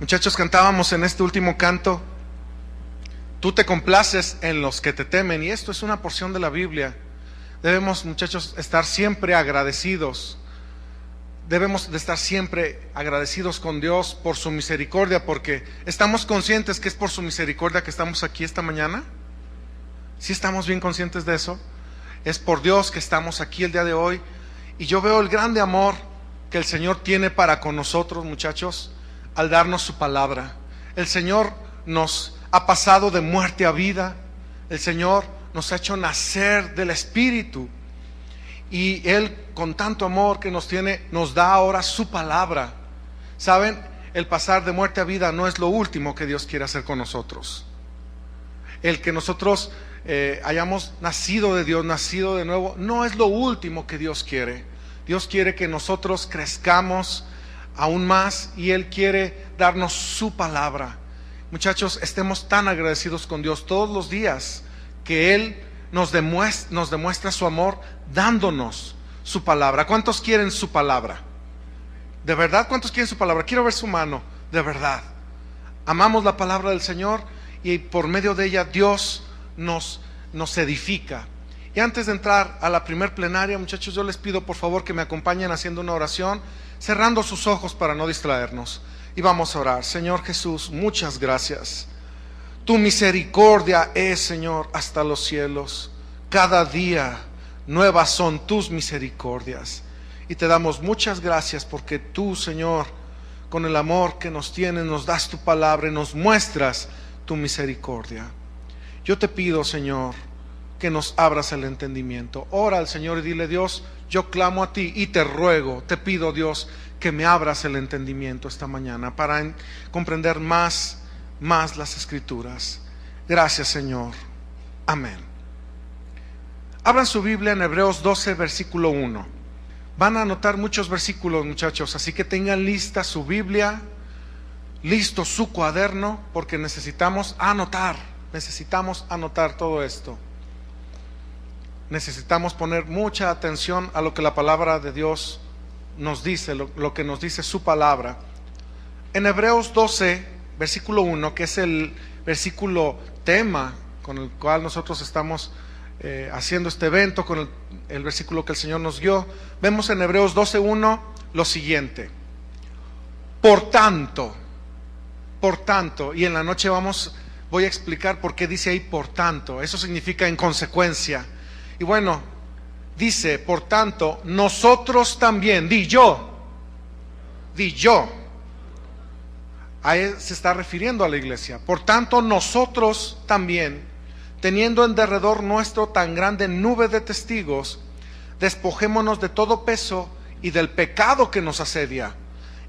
Muchachos, cantábamos en este último canto: tú te complaces en los que te temen. Y esto es una porción de la Biblia. Debemos, muchachos, estar siempre agradecidos. Debemos de estar siempre agradecidos con Dios por su misericordia, porque estamos conscientes que es por su misericordia que estamos aquí esta mañana. ¿Sí estamos bien conscientes de eso? Es por Dios que estamos aquí el día de hoy. Y yo veo el grande amor que el Señor tiene para con nosotros, muchachos, al darnos su palabra. El Señor nos ha pasado de muerte a vida. El Señor nos ha hecho nacer del Espíritu. Y Él, con tanto amor que nos tiene, nos da ahora su palabra. ¿Saben? El pasar de muerte a vida no es lo último que Dios quiere hacer con nosotros. El que nosotros hayamos nacido de Dios, nacido de nuevo, no es lo último que Dios quiere. Dios quiere que nosotros crezcamos aún más, y Él quiere darnos su palabra. Muchachos, estemos tan agradecidos con Dios todos los días, que Él nos demuestra su amor dándonos su palabra. ¿Cuántos quieren su palabra? ¿De verdad? ¿Cuántos quieren su palabra? Quiero ver su mano. De verdad. Amamos la palabra del Señor, y por medio de ella Dios nos edifica. Y antes de entrar a la primer plenaria, muchachos, yo les pido por favor que me acompañen haciendo una oración, cerrando sus ojos para no distraernos. Y vamos a orar. Señor Jesús, muchas gracias. Tu misericordia es, Señor, hasta los cielos. Cada día nuevas son tus misericordias. Y te damos muchas gracias porque tú, Señor, con el amor que nos tienes, nos das tu palabra y nos muestras tu misericordia. Yo te pido, Señor, que nos abras el entendimiento. Ora al Señor y dile: Dios, yo clamo a ti y te ruego, te pido, Dios, que me abras el entendimiento esta mañana para comprender más las Escrituras. Gracias, Señor. Amén. Abran su Biblia en Hebreos 12, versículo 1. Van a anotar muchos versículos, muchachos, así que tengan lista su Biblia, listo su cuaderno, porque necesitamos anotar todo esto. Necesitamos poner mucha atención a lo que la palabra de Dios nos dice, lo que nos dice su palabra. En Hebreos 12, versículo 1, que es el versículo tema con el cual nosotros estamos haciendo este evento, con el versículo que el Señor nos dio, vemos en Hebreos 12:1 lo siguiente: por tanto, y en la noche voy a explicar por qué dice ahí por tanto. Eso significa en consecuencia. Y bueno, dice: por tanto, nosotros también, di yo. Ahí se está refiriendo a la iglesia. Por tanto, nosotros también, teniendo en derredor nuestro tan grande nube de testigos, despojémonos de todo peso y del pecado que nos asedia,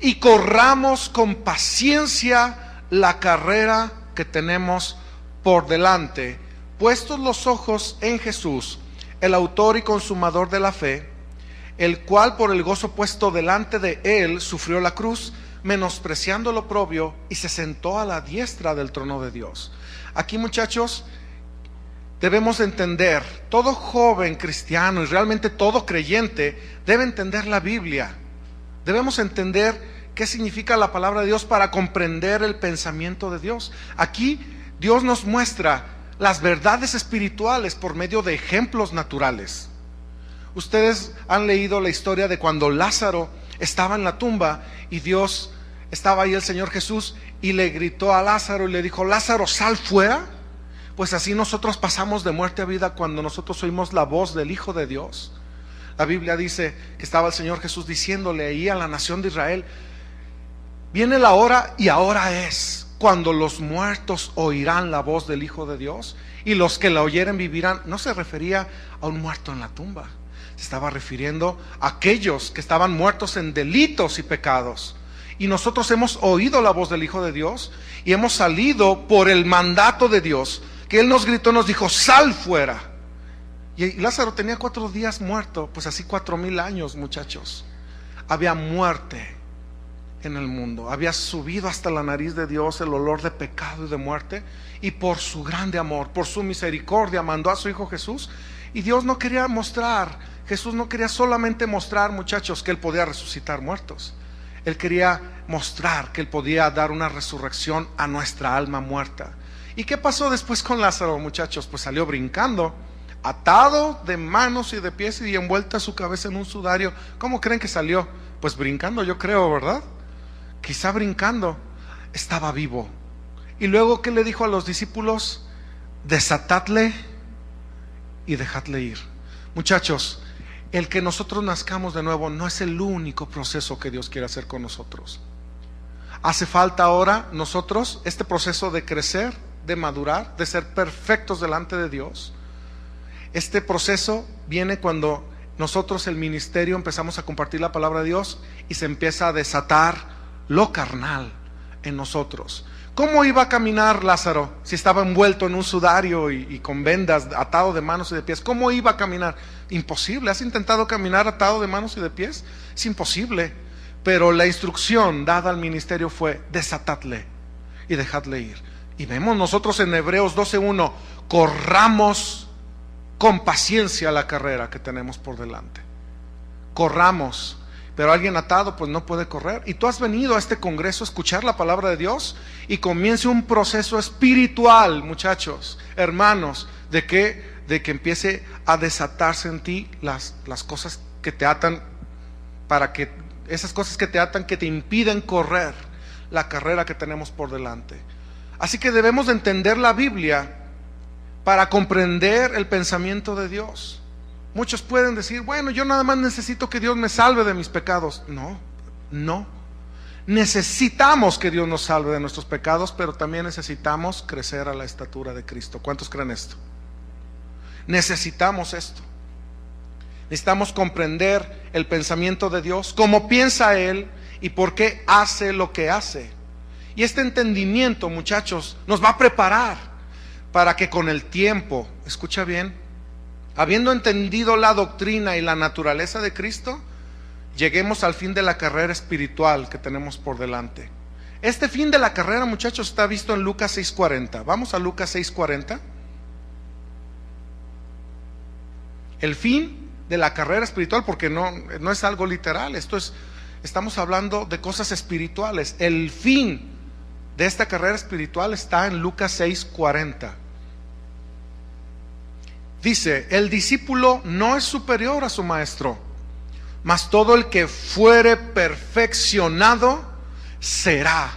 y corramos con paciencia la carrera que tenemos por delante, puestos los ojos en Jesús, el autor y consumador de la fe, el cual por el gozo puesto delante de él sufrió la cruz, menospreciando lo oprobio, y se sentó a la diestra del trono de Dios. Aquí, muchachos, debemos entender, todo joven cristiano y realmente todo creyente debe entender la Biblia. Debemos entender qué significa la palabra de Dios para comprender el pensamiento de Dios. Aquí Dios nos muestra las verdades espirituales por medio de ejemplos naturales. Ustedes han leído la historia de cuando Lázaro estaba en la tumba y Dios estaba ahí, el Señor Jesús, y le gritó a Lázaro y le dijo: Lázaro, sal fuera. Pues así nosotros pasamos de muerte a vida cuando nosotros oímos la voz del Hijo de Dios. La Biblia dice que estaba el Señor Jesús diciéndole ahí a la nación de Israel: viene la hora, y ahora es, cuando los muertos oirán la voz del Hijo de Dios, y los que la oyeren vivirán. No se refería a un muerto en la tumba, se estaba refiriendo a aquellos que estaban muertos en delitos y pecados. Y nosotros hemos oído la voz del Hijo de Dios y hemos salido por el mandato de Dios, que Él nos gritó, nos dijo: sal fuera. Y Lázaro tenía 4 días muerto, pues así 4000 años, muchachos. Había muerte en el mundo, había subido hasta la nariz de Dios el olor de pecado y de muerte, y por su grande amor, por su misericordia, mandó a su Hijo Jesús. Y Dios no quería mostrar, Jesús no quería solamente mostrar, muchachos, que Él podía resucitar muertos. Él quería mostrar que Él podía dar una resurrección a nuestra alma muerta. ¿Y qué pasó después con Lázaro, muchachos? Pues salió brincando, atado de manos y de pies y envuelta su cabeza en un sudario. ¿Cómo creen que salió? Pues brincando, yo creo, ¿verdad? Quizá brincando. Estaba vivo. Y luego, ¿qué le dijo a los discípulos? Desatadle y dejadle ir. Muchachos, el que nosotros nazcamos de nuevo no es el único proceso que Dios quiere hacer con nosotros. Hace falta ahora nosotros este proceso de crecer, de madurar, de ser perfectos delante de Dios. Este proceso viene cuando nosotros, el ministerio, empezamos a compartir la palabra de Dios y se empieza a desatar lo carnal en nosotros. ¿Cómo iba a caminar Lázaro si estaba envuelto en un sudario y con vendas, atado de manos y de pies? ¿Cómo iba a caminar? Imposible. ¿Has intentado caminar atado de manos y de pies? Es imposible. Pero la instrucción dada al ministerio fue: desatadle y dejadle ir. Y vemos nosotros en Hebreos 12:1, corramos con paciencia la carrera que tenemos por delante. Corramos. Pero alguien atado pues no puede correr. Y tú has venido a este congreso a escuchar la palabra de Dios, y comience un proceso espiritual, muchachos, hermanos, de que empiece a desatarse en ti las cosas que te atan, para que esas cosas que te atan, que te impiden correr la carrera que tenemos por delante. Así que debemos de entender la Biblia para comprender el pensamiento de Dios. Muchos pueden decir: bueno, yo nada más necesito que Dios me salve de mis pecados. No. Necesitamos que Dios nos salve de nuestros pecados, pero también necesitamos crecer a la estatura de Cristo. ¿Cuántos creen esto? Necesitamos esto. Necesitamos comprender el pensamiento de Dios, cómo piensa Él y por qué hace lo que hace. Y este entendimiento, muchachos, nos va a preparar para que con el tiempo, escucha bien, habiendo entendido la doctrina y la naturaleza de Cristo, lleguemos al fin de la carrera espiritual que tenemos por delante. Este fin de la carrera, muchachos, está visto en Lucas 6:40. Vamos a Lucas 6:40. El fin de la carrera espiritual, porque no es algo literal, estamos hablando de cosas espirituales. El fin de esta carrera espiritual está en Lucas 6:40. Dice: el discípulo no es superior a su maestro, mas todo el que fuere perfeccionado será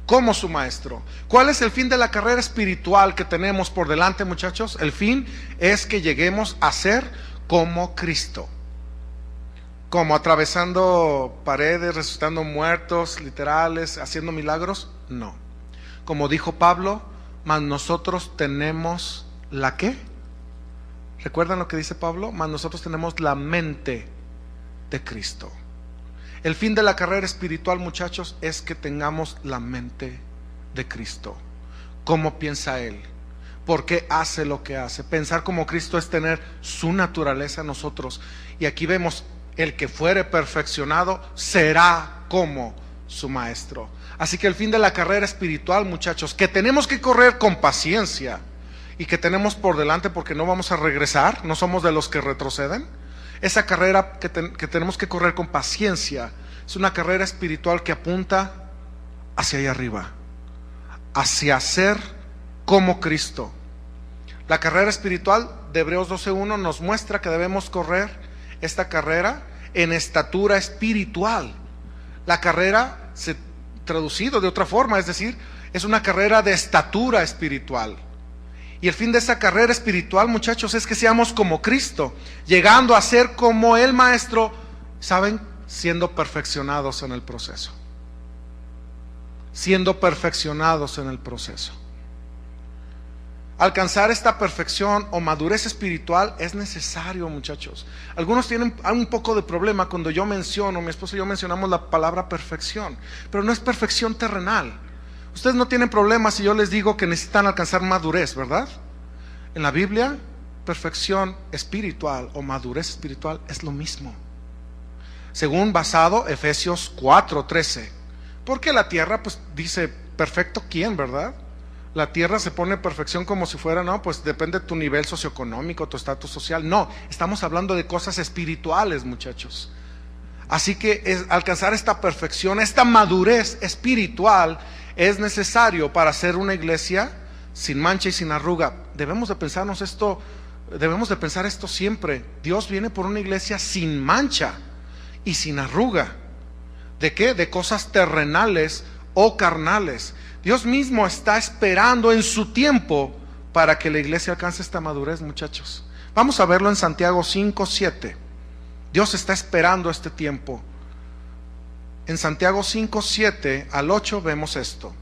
como su maestro. ¿Cuál es el fin de la carrera espiritual que tenemos por delante, muchachos? El fin es que lleguemos a ser como Cristo. ¿Como atravesando paredes, resucitando muertos, literales, haciendo milagros? No. Como dijo Pablo: mas nosotros tenemos ¿la qué? ¿Recuerdan lo que dice Pablo? Mas nosotros tenemos la mente de Cristo. El fin de la carrera espiritual, muchachos, es que tengamos la mente de Cristo. ¿Cómo piensa Él? ¿Por qué hace lo que hace? Pensar como Cristo es tener su naturaleza en nosotros. Y aquí vemos: el que fuere perfeccionado será como su maestro. Así que el fin de la carrera espiritual, muchachos, que tenemos que correr con paciencia y que tenemos por delante, porque no vamos a regresar, no somos de los que retroceden. Esa carrera que tenemos que correr con paciencia es una carrera espiritual que apunta hacia allá arriba, hacia ser como Cristo. La carrera espiritual de Hebreos 12:1 nos muestra que debemos correr esta carrera en estatura espiritual. La carrera, traducido de otra forma, es decir, es una carrera de estatura espiritual. Y el fin de esa carrera espiritual, muchachos, es que seamos como Cristo, llegando a ser como el Maestro, ¿saben? Siendo perfeccionados en el proceso. Siendo perfeccionados en el proceso. Alcanzar esta perfección o madurez espiritual es necesario, muchachos. Algunos tienen un poco de problema cuando yo menciono, mi esposa y yo mencionamos la palabra perfección, pero no es perfección terrenal. Ustedes no tienen problemas si yo les digo que necesitan alcanzar madurez, ¿verdad? En la Biblia, perfección espiritual o madurez espiritual es lo mismo. Según basado Efesios 4:13. Porque la tierra, pues dice, perfecto ¿quién, verdad? La tierra se pone perfección como si fuera, no, pues depende de tu nivel socioeconómico, tu estatus social. No, estamos hablando de cosas espirituales, muchachos. Así que alcanzar esta perfección, esta madurez espiritual es necesario para ser una iglesia sin mancha y sin arruga. Debemos de pensar esto siempre. Dios viene por una iglesia sin mancha y sin arruga. ¿De qué? De cosas terrenales o carnales. Dios mismo está esperando en su tiempo para que la iglesia alcance esta madurez, muchachos. Vamos a verlo en Santiago 5:7. Dios está esperando este tiempo. En Santiago 5:7 al 8 vemos esto.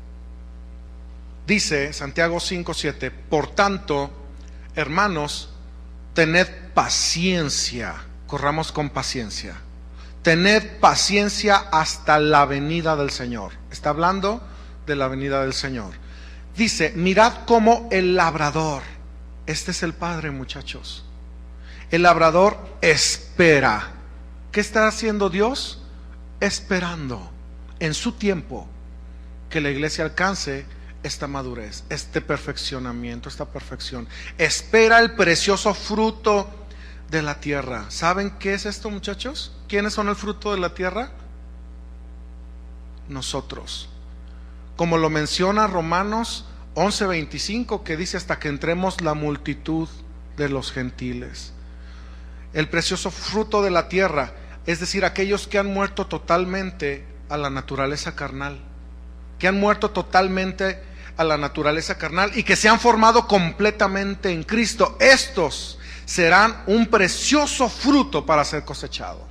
Dice Santiago 5:7: por tanto, hermanos, tened paciencia, corramos con paciencia. Tened paciencia hasta la venida del Señor. Está hablando de la venida del Señor. Dice: mirad cómo el labrador, este es el Padre, muchachos. El labrador espera. ¿Qué está haciendo Dios? Esperando en su tiempo que la iglesia alcance esta madurez, este perfeccionamiento, esta perfección. Espera el precioso fruto de la tierra. ¿Saben qué es esto, muchachos? ¿Quiénes son el fruto de la tierra? Nosotros. Como lo menciona Romanos 11:25, que dice: hasta que entremos la multitud de los gentiles. El precioso fruto de la tierra, es decir, aquellos que han muerto totalmente a la naturaleza carnal, que han muerto totalmente a la naturaleza carnal y que se han formado completamente en Cristo. Estos serán un precioso fruto para ser cosechado.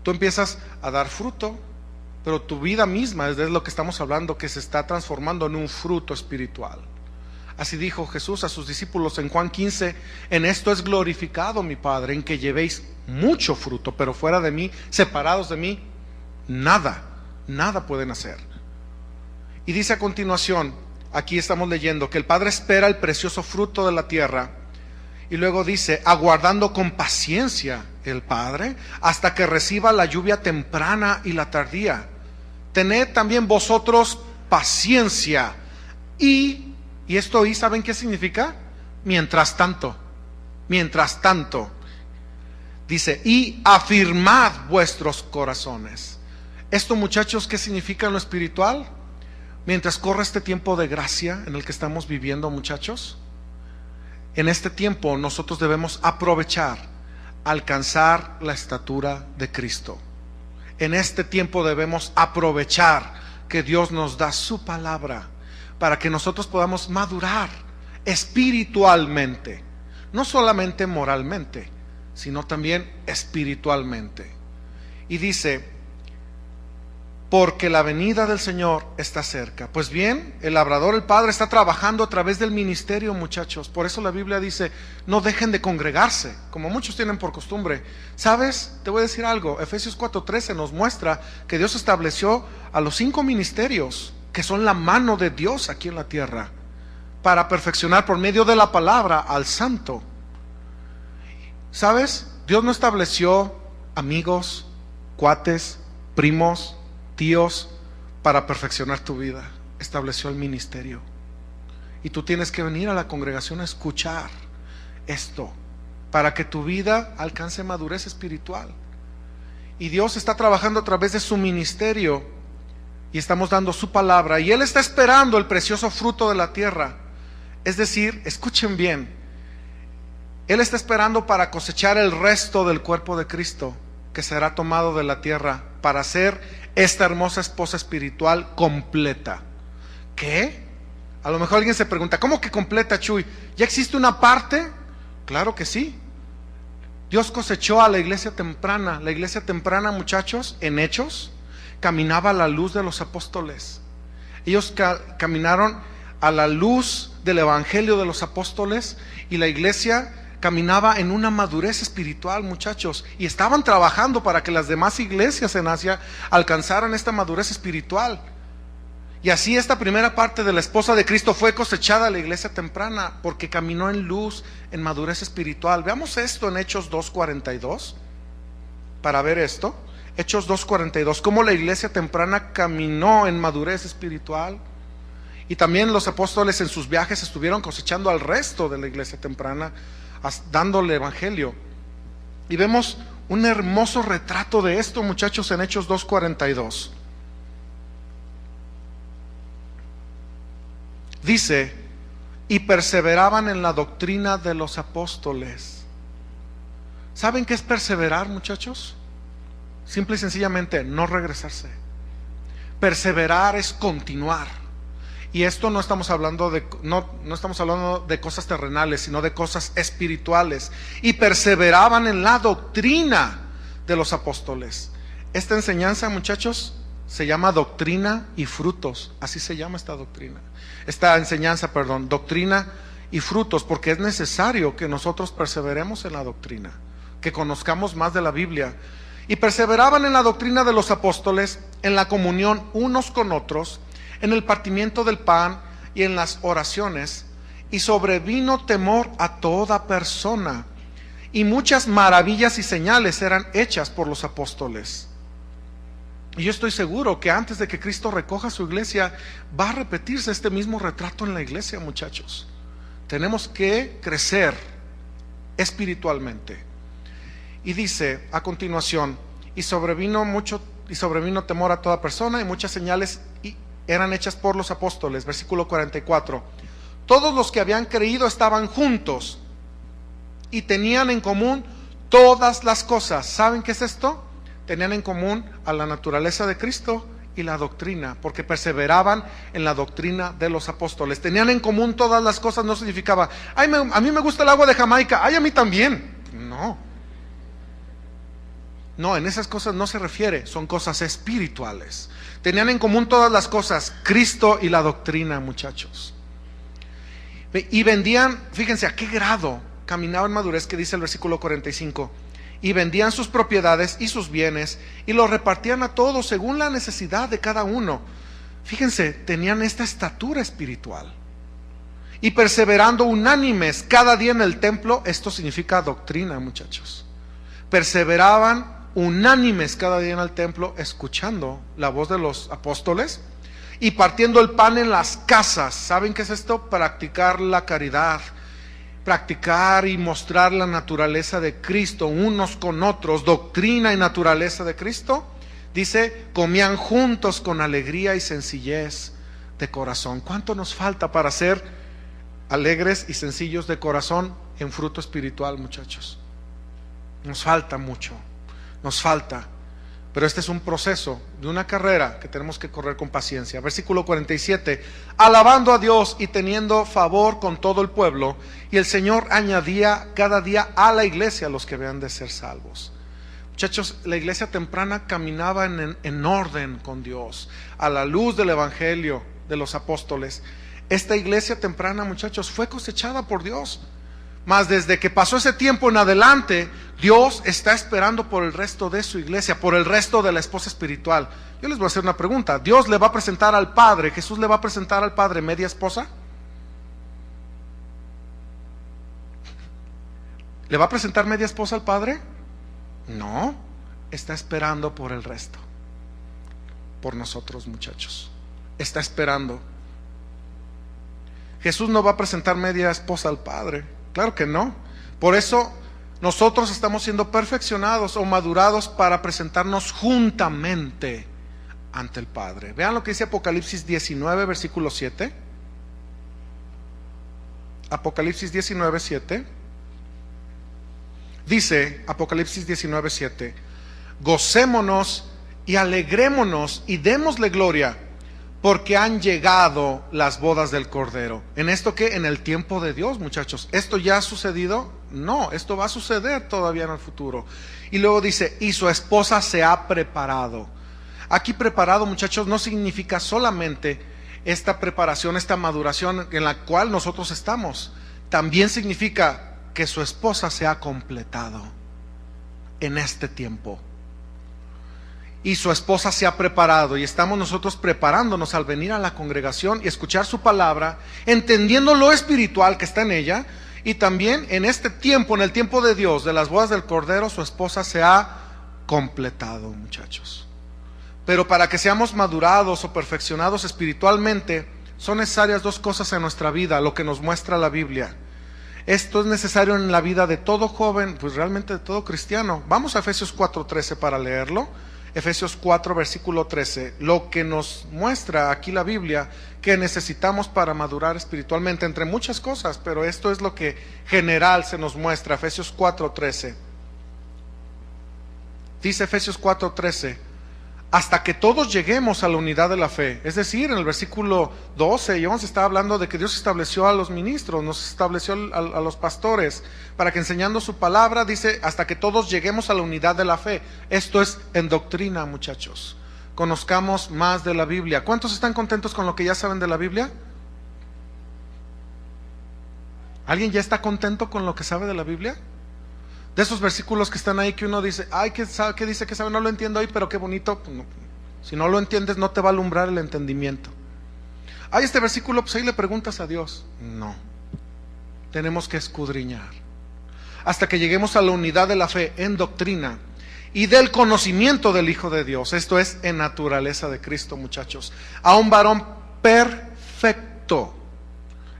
Tú empiezas a dar fruto, pero tu vida misma, es de lo que estamos hablando, que se está transformando en un fruto espiritual. Así dijo Jesús a sus discípulos en Juan 15: en esto es glorificado mi Padre, en que llevéis mucho fruto, pero fuera de mí, separados de mí, nada pueden hacer. Y dice a continuación, aquí estamos leyendo, que el Padre espera el precioso fruto de la tierra. Y luego dice: aguardando con paciencia el Padre hasta que reciba la lluvia temprana y la tardía. Tened también vosotros paciencia. Y esto, ¿y saben qué significa? Mientras tanto. Dice: y afirmad vuestros corazones. Esto, muchachos, ¿qué significa en lo espiritual? Mientras corre este tiempo de gracia en el que estamos viviendo, muchachos, en este tiempo nosotros debemos aprovechar, alcanzar la estatura de Cristo. En este tiempo debemos aprovechar que Dios nos da su palabra para que nosotros podamos madurar espiritualmente, no solamente moralmente, sino también espiritualmente. Y dice: porque la venida del Señor está cerca. Pues bien, el labrador, el Padre, está trabajando a través del ministerio, muchachos. Por eso la Biblia dice: no dejen de congregarse, como muchos tienen por costumbre. ¿Sabes? Te voy a decir algo. Efesios 4:13 nos muestra que Dios estableció a los 5 ministerios, que son la mano de Dios aquí en la tierra, para perfeccionar por medio de la palabra al santo. ¿Sabes? Dios no estableció amigos, cuates, primos, tíos para perfeccionar tu vida. Estableció el ministerio. Y tú tienes que venir a la congregación a escuchar esto para que tu vida alcance madurez espiritual. Y Dios está trabajando a través de su ministerio y estamos dando su palabra, y Él está esperando el precioso fruto de la tierra. Es decir, escuchen bien, Él está esperando para cosechar el resto del cuerpo de Cristo, que será tomado de la tierra para ser esta hermosa esposa espiritual completa. ¿Qué? A lo mejor alguien se pregunta: ¿cómo que completa, Chuy? ¿Ya existe una parte? Claro que sí. Dios cosechó a la iglesia temprana. La iglesia temprana, muchachos, en Hechos, caminaba a la luz de los apóstoles. Ellos caminaron a la luz del evangelio de los apóstoles, y la iglesia caminaba en una madurez espiritual, muchachos, y estaban trabajando para que las demás iglesias en Asia alcanzaran esta madurez espiritual. Y así esta primera parte de la esposa de Cristo fue cosechada a la iglesia temprana, porque caminó en luz, en madurez espiritual. Veamos esto en Hechos 2:42 para ver esto. Hechos 2:42, cómo la iglesia temprana caminó en madurez espiritual. Y también los apóstoles en sus viajes estuvieron cosechando al resto de la iglesia temprana, dándole evangelio. Y vemos un hermoso retrato de esto, muchachos, en Hechos 2:42. Dice, y perseveraban en la doctrina de los apóstoles. ¿Saben qué es perseverar, muchachos? Simple y sencillamente no regresarse. Perseverar es continuar. Y esto no estamos hablando de cosas terrenales, sino de cosas espirituales. Y perseveraban en la doctrina de los apóstoles. Esta enseñanza, muchachos, se llama doctrina y frutos. Así se llama esta enseñanza, doctrina y frutos, porque es necesario que nosotros perseveremos en la doctrina, que conozcamos más de la Biblia. Y perseveraban en la doctrina de los apóstoles, en la comunión unos con otros, en el partimiento del pan y en las oraciones. Y sobrevino temor a toda persona, y muchas maravillas y señales eran hechas por los apóstoles. Y yo estoy seguro que antes de que Cristo recoja su iglesia, va a repetirse este mismo retrato en la iglesia, muchachos. Tenemos que crecer espiritualmente. Y dice a continuación, y sobrevino temor a toda persona, y muchas señales eran hechas por los apóstoles. Versículo 44. Todos los que habían creído estaban juntos y tenían en común todas las cosas. ¿Saben qué es esto? Tenían en común a la naturaleza de Cristo y la doctrina, porque perseveraban en la doctrina de los apóstoles. Tenían en común todas las cosas. No significaba, a mí me gusta el agua de Jamaica, a mí también. No, en esas cosas no se refiere, son cosas espirituales. Tenían en común todas las cosas, Cristo y la doctrina, muchachos. Y vendían, fíjense a qué grado caminaban en madurez, que dice el versículo 45. Y vendían sus propiedades y sus bienes y los repartían a todos según la necesidad de cada uno. Fíjense, tenían esta estatura espiritual. Y perseverando unánimes cada día en el templo. Esto significa doctrina, muchachos. Perseveraban unánimes cada día en el templo, escuchando la voz de los apóstoles y partiendo el pan en las casas. ¿Saben qué es esto? Practicar la caridad, practicar y mostrar la naturaleza de Cristo unos con otros, doctrina y naturaleza de Cristo. Dice, comían juntos con alegría y sencillez de corazón. ¿Cuánto nos falta para ser alegres y sencillos de corazón en fruto espiritual, muchachos? Nos falta mucho, nos falta. Pero este es un proceso de una carrera que tenemos que correr con paciencia. Versículo 47. Alabando a Dios y teniendo favor con todo el pueblo, y el Señor añadía cada día a la iglesia los que habían de ser salvos. Muchachos, la iglesia temprana caminaba en orden con Dios, a la luz del evangelio de los apóstoles. Esta iglesia temprana, muchachos, fue cosechada por Dios. Mas desde que pasó ese tiempo en adelante, Dios está esperando por el resto de su iglesia, por el resto de la esposa espiritual. Yo les voy a hacer una pregunta. ¿Dios le va a presentar al Padre, Jesús le va a presentar al Padre media esposa? ¿Le va a presentar media esposa al Padre? No, está esperando por el resto, por nosotros, muchachos. Está esperando. Jesús no va a presentar media esposa al Padre, claro que no. Por eso nosotros estamos siendo perfeccionados o madurados para presentarnos juntamente ante el Padre. Vean lo que dice Apocalipsis 19, versículo 7. Apocalipsis 19, 7. Dice Apocalipsis 19, 7: gocémonos y alegrémonos y démosle gloria, porque han llegado las bodas del Cordero. ¿En esto qué? En el tiempo de Dios, muchachos. ¿Esto ya ha sucedido? No, esto va a suceder todavía en el futuro. Y luego dice, y su esposa se ha preparado. Aquí preparado, muchachos, no significa solamente esta preparación, esta maduración en la cual nosotros estamos. También significa que su esposa se ha completado en este tiempo. Y su esposa se ha preparado, y estamos nosotros preparándonos al venir a la congregación y escuchar su palabra, entendiendo lo espiritual que está en ella. Y también en este tiempo, en el tiempo de Dios, de las bodas del Cordero, su esposa se ha completado, muchachos. Pero para que seamos madurados o perfeccionados espiritualmente, son necesarias dos cosas en nuestra vida, lo que nos muestra la Biblia. Esto es necesario en la vida de todo joven, pues realmente de todo cristiano. Vamos a Efesios 4:13 para leerlo. Efesios 4, versículo 13, lo que nos muestra aquí la Biblia que necesitamos para madurar espiritualmente, entre muchas cosas, pero esto es lo que general se nos muestra. Efesios 4:13. Dice Efesios 4:13, hasta que todos lleguemos a la unidad de la fe. Es decir, en el versículo 12 y 11 está hablando de que Dios estableció a los ministros, nos estableció a los pastores, para que enseñando su palabra, dice, hasta que todos lleguemos a la unidad de la fe. Esto es en doctrina, muchachos. Conozcamos más de la Biblia. ¿Cuántos están contentos con lo que ya saben de la Biblia? ¿Alguien ya está contento con lo que sabe de la Biblia? De esos versículos que están ahí que uno dice, ay, ¿qué dice que sabe? No lo entiendo hoy, pero qué bonito. Pues no, si no lo entiendes, no te va a alumbrar el entendimiento. Ay, este versículo, pues ahí le preguntas a Dios. No, tenemos que escudriñar hasta que lleguemos a la unidad de la fe en doctrina y del conocimiento del Hijo de Dios. Esto es en naturaleza de Cristo, muchachos. A un varón perfecto.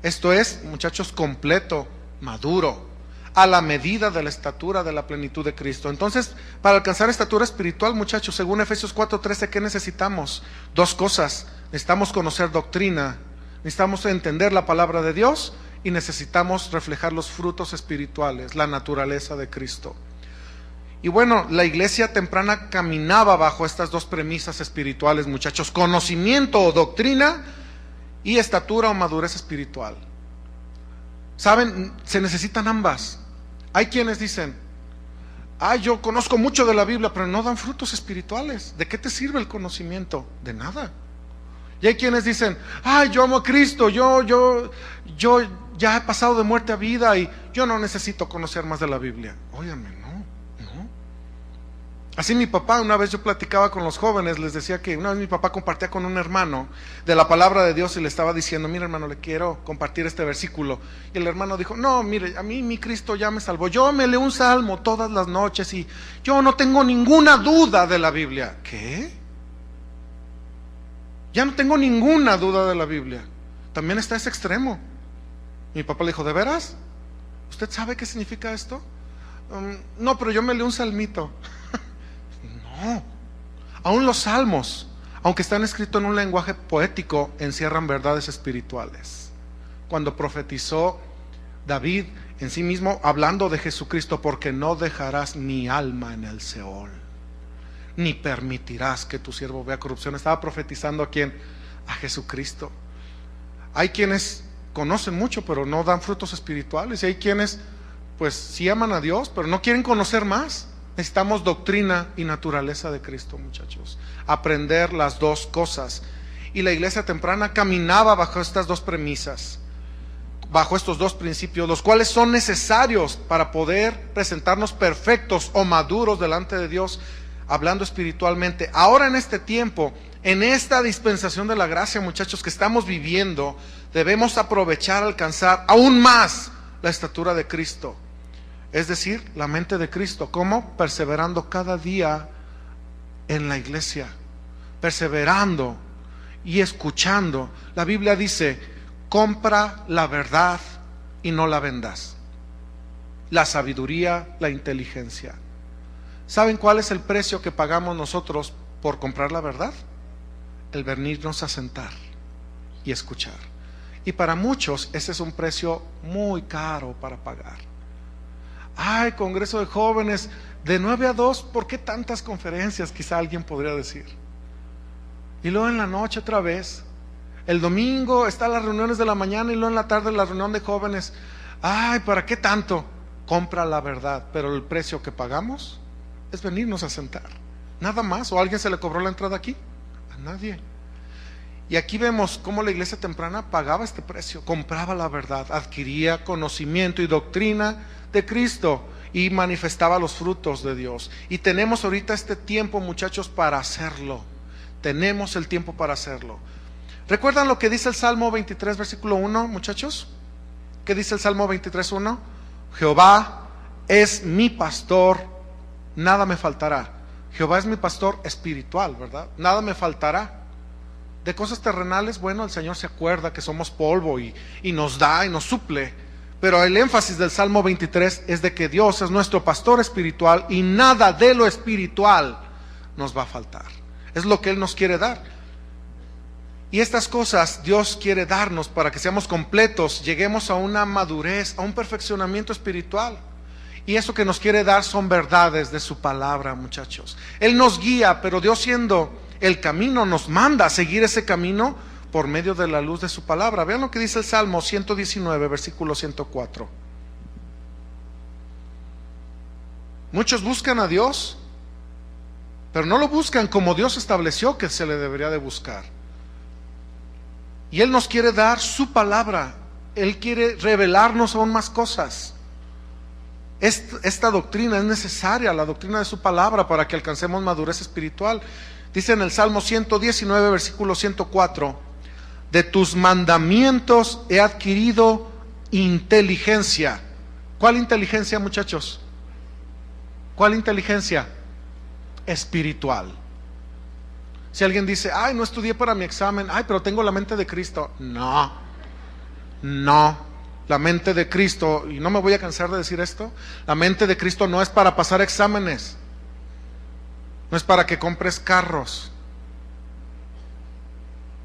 Esto es, muchachos, completo, maduro, a la medida de la estatura de la plenitud de Cristo. Entonces, para alcanzar estatura espiritual, muchachos, según Efesios 4:13, ¿qué necesitamos? Dos cosas. Necesitamos conocer doctrina, necesitamos entender la palabra de Dios y necesitamos reflejar los frutos espirituales, la naturaleza de Cristo. Y bueno, la iglesia temprana caminaba bajo estas dos premisas espirituales, muchachos: conocimiento o doctrina y estatura o madurez espiritual. ¿Saben? Se necesitan ambas. Hay quienes dicen, yo conozco mucho de la Biblia, pero no dan frutos espirituales. ¿De qué te sirve el conocimiento? De nada. Y hay quienes dicen, yo amo a Cristo, yo ya he pasado de muerte a vida y yo no necesito conocer más de la Biblia. Óiganme, no. Así mi papá, una vez yo platicaba con los jóvenes, les decía que una vez mi papá compartía con un hermano de la palabra de Dios y le estaba diciendo, mire hermano, le quiero compartir este versículo. Y el hermano dijo, no, mire, a mí mi Cristo ya me salvó, yo me leo un salmo todas las noches y yo no tengo ninguna duda de la Biblia. ¿Qué? Ya no tengo ninguna duda de la Biblia. También está ese extremo. Mi papá le dijo, ¿de veras? ¿Usted sabe qué significa esto? No, pero yo me leo un salmito. No, aún los salmos, aunque están escritos en un lenguaje poético, encierran verdades espirituales. Cuando profetizó David en sí mismo, hablando de Jesucristo, porque no dejarás mi alma en el Seol, ni permitirás que tu siervo vea corrupción. Estaba profetizando ¿a quién? A Jesucristo. Hay quienes conocen mucho, pero no dan frutos espirituales, y hay quienes, pues sí aman a Dios, pero no quieren conocer más. Necesitamos doctrina y naturaleza de Cristo, muchachos. Aprender las dos cosas. Y la iglesia temprana caminaba bajo estas dos premisas, bajo estos dos principios, los cuales son necesarios para poder presentarnos perfectos o maduros delante de Dios, hablando espiritualmente. Ahora en este tiempo, en esta dispensación de la gracia, muchachos, que estamos viviendo, debemos aprovechar, alcanzar aún más la estatura de Cristo. Es decir, la mente de Cristo. ¿Cómo? Perseverando cada día en la iglesia, perseverando y escuchando. La Biblia dice, compra la verdad y no la vendas. La sabiduría, la inteligencia. ¿Saben cuál es el precio que pagamos nosotros por comprar la verdad? El venirnos a sentar y escuchar. Y para muchos ese es un precio muy caro para pagar. Congreso de jóvenes de 9 a 2, ¿por qué tantas conferencias? Quizá alguien podría decir. Y luego en la noche otra vez. El domingo están las reuniones de la mañana y luego en la tarde la reunión de jóvenes. ¿Para qué tanto? Compra la verdad, pero el precio que pagamos es venirnos a sentar. Nada más. ¿O a alguien se le cobró la entrada aquí? A nadie. Y aquí vemos cómo la iglesia temprana pagaba este precio, compraba la verdad, adquiría conocimiento y doctrina de Cristo y manifestaba los frutos de Dios. Y tenemos ahorita este tiempo, muchachos, para hacerlo. Tenemos el tiempo para hacerlo. ¿Recuerdan lo que dice el Salmo 23, versículo 1, muchachos? ¿Qué dice el Salmo 23, 1? Jehová es mi pastor, nada me faltará. Jehová es mi pastor espiritual, ¿verdad? Nada me faltará. De cosas terrenales, bueno, el Señor se acuerda que somos polvo y nos da y nos suple. Pero el énfasis del Salmo 23 es de que Dios es nuestro pastor espiritual y nada de lo espiritual nos va a faltar. Es lo que Él nos quiere dar. Y estas cosas Dios quiere darnos para que seamos completos, lleguemos a una madurez, a un perfeccionamiento espiritual. Y eso que nos quiere dar son verdades de su palabra, muchachos. Él nos guía, pero Dios, siendo el camino, nos manda a seguir ese camino por medio de la luz de su palabra. Vean lo que dice el Salmo 119, versículo 104. Muchos buscan a Dios, pero no lo buscan como Dios estableció que se le debería de buscar. Y Él nos quiere dar su palabra. Él quiere revelarnos aún más cosas. Esta doctrina es necesaria, la doctrina de su palabra, para que alcancemos madurez espiritual. Dice en el Salmo 119, versículo 104: de tus mandamientos he adquirido inteligencia. ¿Cuál inteligencia, muchachos? ¿Cuál inteligencia? Espiritual. Si alguien dice, ay, no estudié para mi examen, ay, pero tengo la mente de Cristo. No, la mente de Cristo, y no me voy a cansar de decir esto, la mente de Cristo no es para pasar exámenes, no es para que compres carros,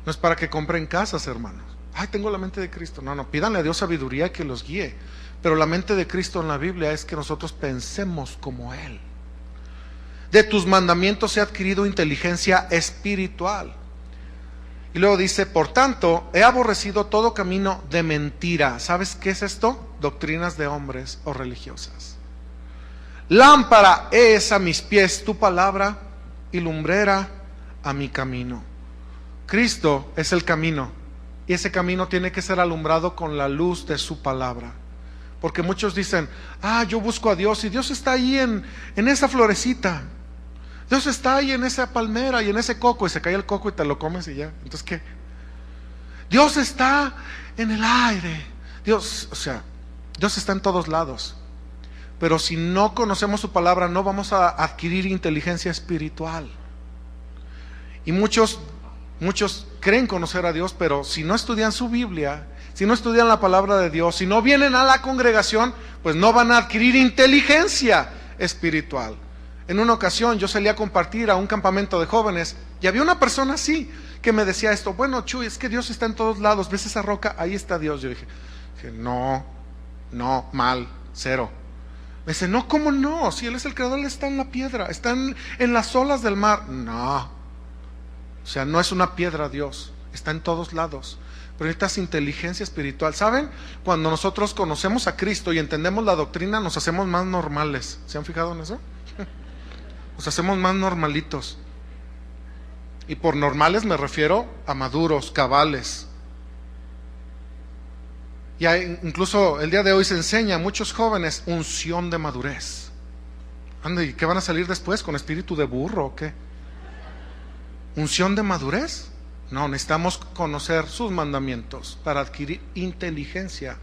no es para que compren casas, hermanos. Ay, tengo la mente de Cristo. No, pídanle a Dios sabiduría que los guíe. Pero la mente de Cristo en la Biblia es que nosotros pensemos como Él. De tus mandamientos he adquirido inteligencia espiritual. Y luego dice, por tanto, he aborrecido todo camino de mentira. ¿Sabes qué es esto? Doctrinas de hombres o religiosas. Lámpara es a mis pies tu palabra y lumbrera a mi camino. Cristo es el camino, y ese camino tiene que ser alumbrado con la luz de su palabra. Porque muchos dicen, yo busco a Dios, y Dios está ahí en esa florecita, Dios está ahí en esa palmera y en ese coco, y se cae el coco y te lo comes y ya. Entonces, ¿qué? Dios está en el aire. Dios está en todos lados. Pero si no conocemos su palabra, no vamos a adquirir inteligencia espiritual. Y muchos creen conocer a Dios, pero si no estudian su Biblia, si no estudian la palabra de Dios, si no vienen a la congregación, pues no van a adquirir inteligencia espiritual. En una ocasión yo salí a compartir a un campamento de jóvenes y había una persona así que me decía esto: bueno, Chuy, es que Dios está en todos lados, ¿ves esa roca? Ahí está Dios. Yo dije, no, mal, cero. Me dice, no, ¿cómo no? Si Él es el creador, Él está en la piedra, está en las olas del mar. No, no es una piedra Dios, está en todos lados. Pero necesitas inteligencia espiritual. ¿Saben? Cuando nosotros conocemos a Cristo y entendemos la doctrina, nos hacemos más normales. ¿Se han fijado en eso? Nos hacemos más normalitos. Y por normales me refiero a maduros, cabales. Y incluso el día de hoy se enseña a muchos jóvenes unción de madurez. Anda, ¿y qué van a salir después? ¿Con espíritu de burro o qué? ¿Unción de madurez? No, necesitamos conocer sus mandamientos para adquirir inteligencia.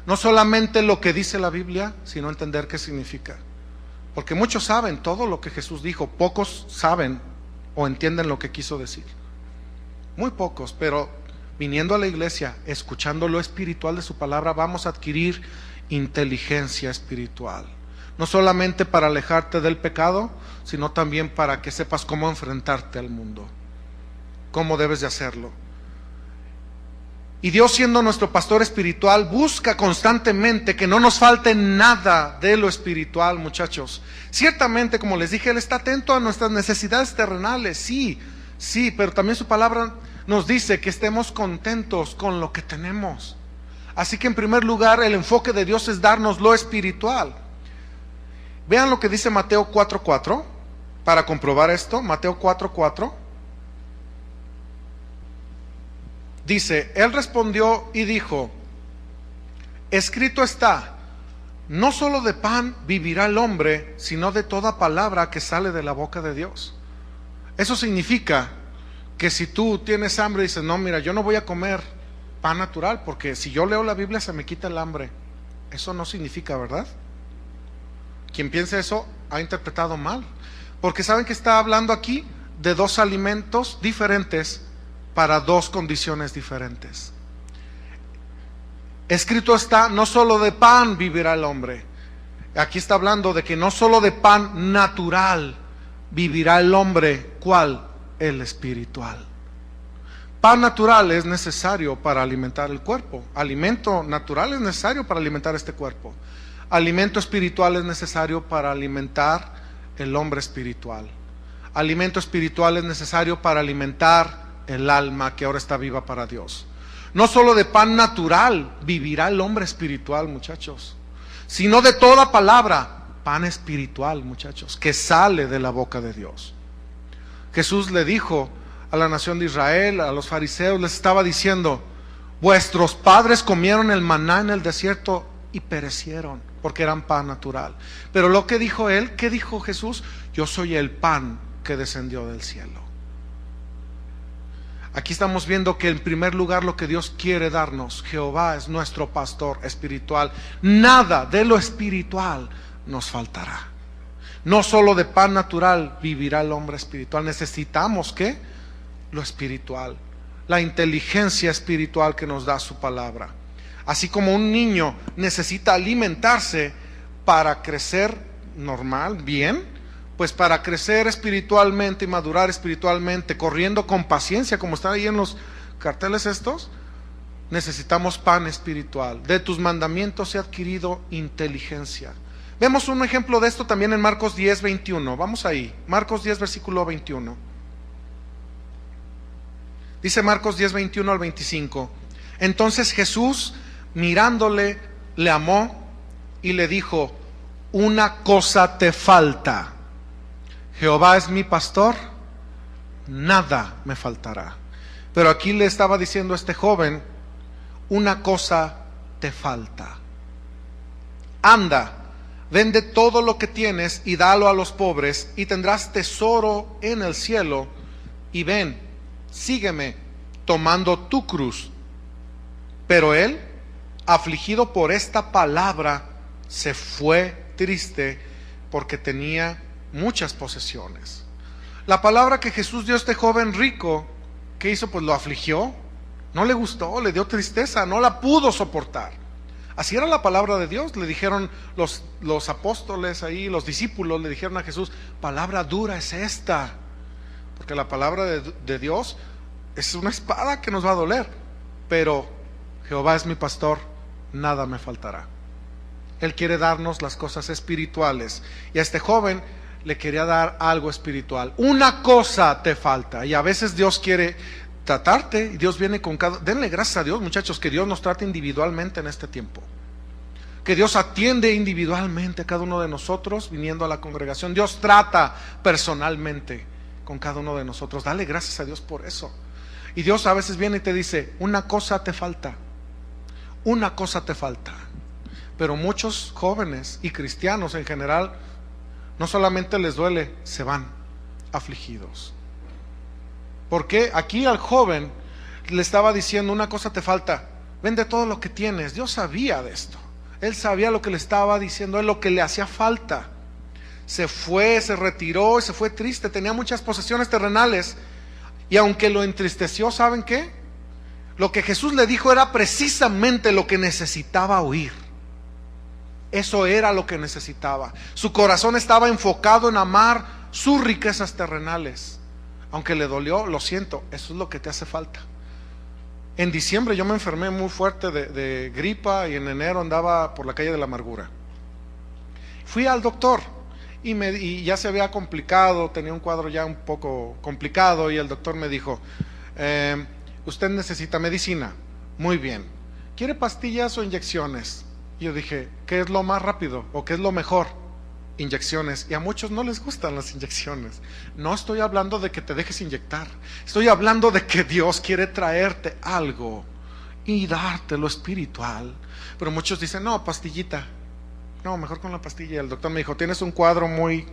No solamente lo que dice la Biblia, sino entender qué significa. Porque muchos saben todo lo que Jesús dijo, pocos saben o entienden lo que quiso decir. Muy pocos, pero viniendo a la iglesia, escuchando lo espiritual de su palabra, vamos a adquirir inteligencia espiritual. No solamente para alejarte del pecado, sino también para que sepas cómo enfrentarte al mundo, cómo debes de hacerlo. Y Dios, siendo nuestro pastor espiritual, busca constantemente que no nos falte nada de lo espiritual, muchachos. Ciertamente, como les dije, Él está atento a nuestras necesidades terrenales, sí, pero también su palabra nos dice que estemos contentos con lo que tenemos. Así que en primer lugar, el enfoque de Dios es darnos lo espiritual. Vean lo que dice Mateo 4:4, para comprobar esto. Mateo 4:4 dice, Él respondió y dijo, escrito está, no solo de pan vivirá el hombre, sino de toda palabra que sale de la boca de Dios. Eso significa que si tú tienes hambre y dices, no, mira, yo no voy a comer pan natural, porque si yo leo la Biblia se me quita el hambre. Eso no significa, ¿verdad? Quien piense eso ha interpretado mal, porque saben que está hablando aquí de dos alimentos diferentes para dos condiciones diferentes. Escrito está, no solo de pan vivirá el hombre. Aquí está hablando de que no solo de pan natural vivirá el hombre. ¿Cuál? El espiritual. Pan natural es necesario para alimentar el cuerpo. Alimento natural es necesario para alimentar este cuerpo. Alimento espiritual es necesario para alimentar el hombre espiritual. Alimento espiritual es necesario para alimentar el alma que ahora está viva para Dios. No solo de pan natural vivirá el hombre espiritual, muchachos, sino de toda palabra, pan espiritual, muchachos, que sale de la boca de Dios. Jesús le dijo a la nación de Israel, a los fariseos, les estaba diciendo: vuestros padres comieron el maná en el desierto y perecieron, porque eran pan natural. Pero lo que dijo él, ¿qué dijo Jesús? Yo soy el pan que descendió del cielo. Aquí estamos viendo que en primer lugar lo que Dios quiere darnos, Jehová es nuestro pastor espiritual. Nada de lo espiritual nos faltará. No solo de pan natural vivirá el hombre espiritual. Necesitamos, ¿qué? Lo espiritual, la inteligencia espiritual que nos da su palabra. Así como un niño necesita alimentarse para crecer normal, bien, pues para crecer espiritualmente y madurar espiritualmente, corriendo con paciencia, como están ahí en los carteles estos, necesitamos pan espiritual. De tus mandamientos he adquirido inteligencia. Vemos un ejemplo de esto también en Marcos 10, 21. Vamos ahí, Marcos 10, versículo 21. Dice Marcos 10, 21 al 25. Entonces Jesús, mirándole, le amó y le dijo: una cosa te falta. Jehová es mi pastor, nada me faltará. Pero aquí le estaba diciendo a este joven: una cosa te falta. Anda, vende todo lo que tienes y dalo a los pobres, y tendrás tesoro en el cielo. Y ven, sígueme, tomando tu cruz. Pero él, afligido por esta palabra, se fue triste, porque tenía muchas posesiones. La palabra que Jesús dio a este joven rico, ¿qué hizo? Pues lo afligió. No le gustó, le dio tristeza, no la pudo soportar. Así era la palabra de Dios. Le dijeron los apóstoles ahí, los discípulos, le dijeron a Jesús: palabra dura es esta. Porque la palabra de Dios es una espada que nos va a doler. Pero Jehová es mi pastor, nada me faltará. Él quiere darnos las cosas espirituales. Y a este joven le quería dar algo espiritual. Una cosa te falta. Y a veces Dios quiere tratarte, y Dios viene con cada... Denle gracias a Dios, muchachos, que Dios nos trata individualmente en este tiempo. Que Dios atiende individualmente a cada uno de nosotros viniendo a la congregación. Dios trata personalmente con cada uno de nosotros. Dale gracias a Dios por eso. Y Dios a veces viene y te dice: una cosa te falta. Una cosa te falta. Pero muchos jóvenes y cristianos en general, no solamente les duele, se van afligidos. Porque aquí al joven le estaba diciendo: una cosa te falta, vende todo lo que tienes. Dios sabía de esto. Él sabía lo que le estaba diciendo, él lo que le hacía falta. Se fue, se retiró y se fue triste. Tenía muchas posesiones terrenales. Y aunque lo entristeció, ¿saben qué? Lo que Jesús le dijo era precisamente lo que necesitaba oír. Eso era lo que necesitaba. Su corazón estaba enfocado en amar sus riquezas terrenales. Aunque le dolió, lo siento, eso es lo que te hace falta. En diciembre yo me enfermé muy fuerte de gripa, y en enero andaba por la calle de la amargura. Fui al doctor y ya se había complicado, tenía un cuadro ya un poco complicado, y el doctor me dijo: usted necesita medicina. Muy bien. ¿Quiere pastillas o inyecciones? Y yo dije: ¿qué es lo más rápido o qué es lo mejor? Inyecciones. Y a muchos no les gustan las inyecciones. No estoy hablando de que te dejes inyectar, estoy hablando de que Dios quiere traerte algo y darte lo espiritual. Pero muchos dicen: no, pastillita, no, mejor con la pastilla. El doctor me dijo: tienes un cuadro muy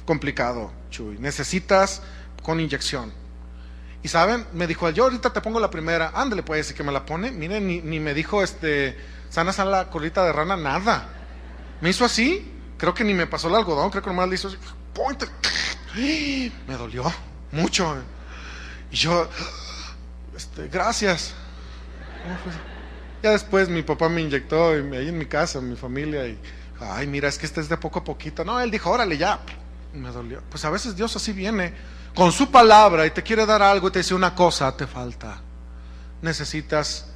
complicado, Chuy, necesitas con inyección. Y saben, me dijo: yo ahorita te pongo la primera. Ándale pues, y que me la pone. Miren, ni me dijo sana la colita de rana, nada. Me hizo así. Creo que ni me pasó el algodón, creo que nomás le hizo así, ¡ponte! Me dolió mucho. Y yo, gracias. Ya después mi papá me inyectó ahí en mi casa, en mi familia, y ay, mira, es que este es de poco a poquito. No, él dijo, órale ya. Me dolió. Pues a veces Dios así viene con su palabra y te quiere dar algo y te dice una cosa te falta. Necesitas,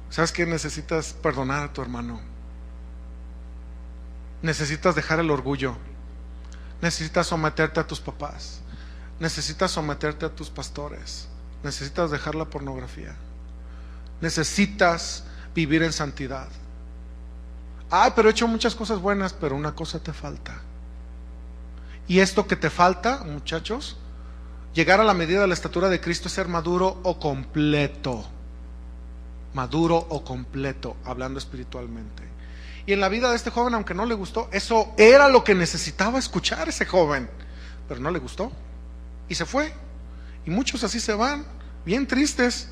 ¿sabes qué? Necesitas perdonar a tu hermano. Necesitas dejar el orgullo. Necesitas someterte a tus papás. Necesitas someterte a tus pastores. Necesitas dejar la pornografía. Necesitas vivir en santidad. Ay, pero he hecho muchas cosas buenas, pero una cosa te falta. Y esto que te falta, muchachos, llegar a la medida de la estatura de Cristo es ser maduro o completo. Maduro o completo, hablando espiritualmente. Y en la vida de este joven, aunque no le gustó, eso era lo que necesitaba escuchar ese joven, pero no le gustó y se fue. Y muchos así se van, bien tristes,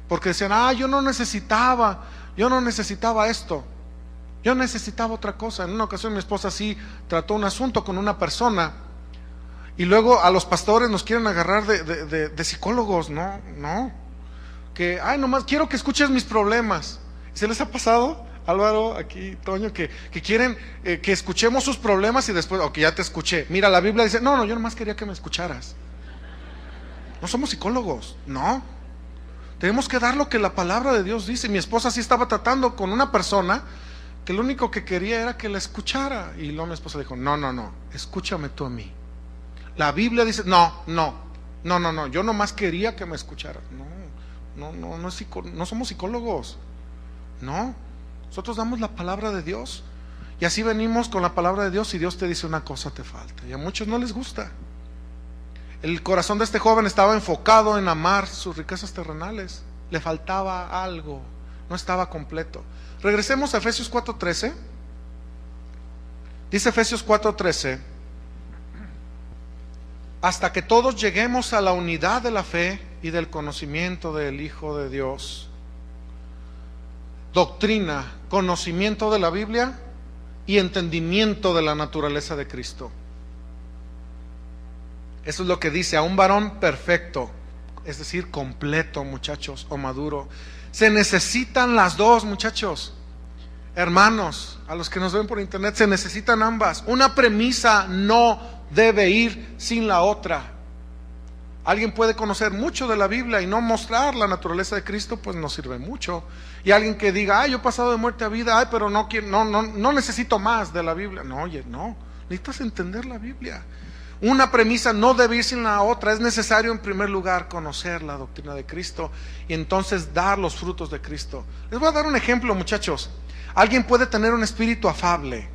porque decían, yo no necesitaba esto, yo necesitaba otra cosa. En una ocasión mi esposa sí trató un asunto con una persona, y luego a los pastores nos quieren agarrar de psicólogos. No, que, nomás quiero que escuches mis problemas. ¿Se les ha pasado, Álvaro, aquí, Toño, que quieren que escuchemos sus problemas y después, ok, ya te escuché? Mira, la Biblia dice, no, yo nomás quería que me escucharas. No somos psicólogos, no. Tenemos que dar lo que la palabra de Dios dice. Mi esposa sí estaba tratando con una persona que lo único que quería era que la escuchara. Y luego mi esposa dijo, no, escúchame tú a mí. La Biblia dice, no, yo nomás quería que me escuchara. No somos psicólogos. No, nosotros damos la palabra de Dios. Y así venimos con la palabra de Dios, y Dios te dice una cosa te falta. Y a muchos no les gusta. El corazón de este joven estaba enfocado en amar sus riquezas terrenales. Le faltaba algo, no estaba completo. Regresemos a Efesios 4:13. Dice Efesios 4:13: hasta que todos lleguemos a la unidad de la fe y del conocimiento del Hijo de Dios. Doctrina, conocimiento de la Biblia y entendimiento de la naturaleza de Cristo. Eso es lo que dice, a un varón perfecto, es decir, completo, muchachos, o maduro. Se necesitan las dos, muchachos. Hermanos, a los que nos ven por internet, se necesitan ambas. Una premisa no debe ir sin la otra. Alguien puede conocer mucho de la Biblia y no mostrar la naturaleza de Cristo, pues no sirve mucho. Y alguien que diga, yo he pasado de muerte a vida, pero no necesito más de la Biblia. No, oye, no, necesitas entender la Biblia. Una premisa no debe ir sin la otra. Es necesario en primer lugar conocer la doctrina de Cristo y entonces dar los frutos de Cristo. Les voy a dar un ejemplo, muchachos. Alguien puede tener un espíritu afable.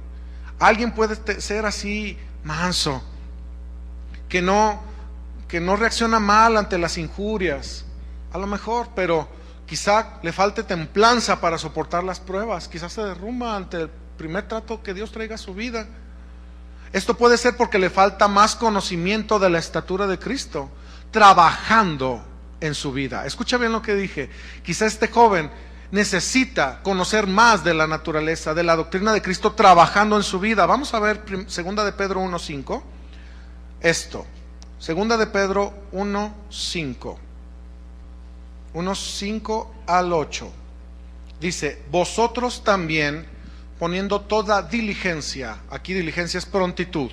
Alguien puede ser así manso, que no reacciona mal ante las injurias, a lo mejor, pero quizá le falte templanza para soportar las pruebas. Quizás se derrumba ante el primer trato que Dios traiga a su vida. Esto puede ser porque le falta más conocimiento de la estatura de Cristo, trabajando en su vida. Escucha bien lo que dije. Quizá este joven necesita conocer más de la naturaleza, de la doctrina de Cristo, trabajando en su vida. Vamos a ver 2 de Pedro 1:5. Esto, 2 de Pedro 1:5. 1:5 al 8. Dice, vosotros también, poniendo toda diligencia, aquí diligencia es prontitud,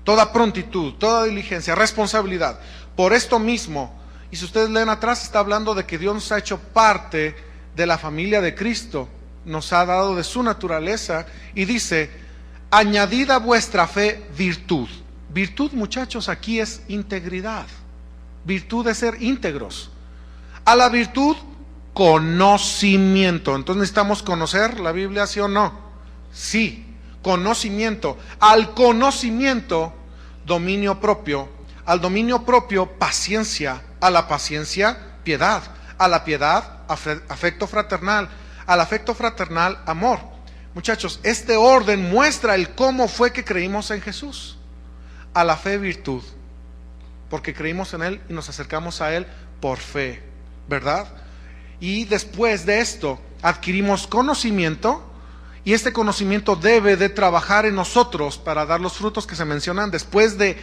toda diligencia, responsabilidad, por esto mismo. Y si ustedes leen atrás, está hablando de que Dios nos ha hecho parte de la familia de Cristo, nos ha dado de su naturaleza, y dice, añadid a vuestra fe virtud. Virtud, muchachos, aquí es integridad. Virtud es ser íntegros. A la virtud, conocimiento. Entonces necesitamos conocer la Biblia, ¿sí o no? Sí, conocimiento. Al conocimiento, dominio propio. Al dominio propio, paciencia. A la paciencia, piedad. A la piedad, afecto fraternal. Al afecto fraternal, amor. Muchachos, este orden muestra el cómo fue que creímos en Jesús. A la fe, virtud, porque creímos en Él y nos acercamos a Él por fe, ¿verdad? Y después de esto adquirimos conocimiento, y este conocimiento debe de trabajar en nosotros para dar los frutos que se mencionan después en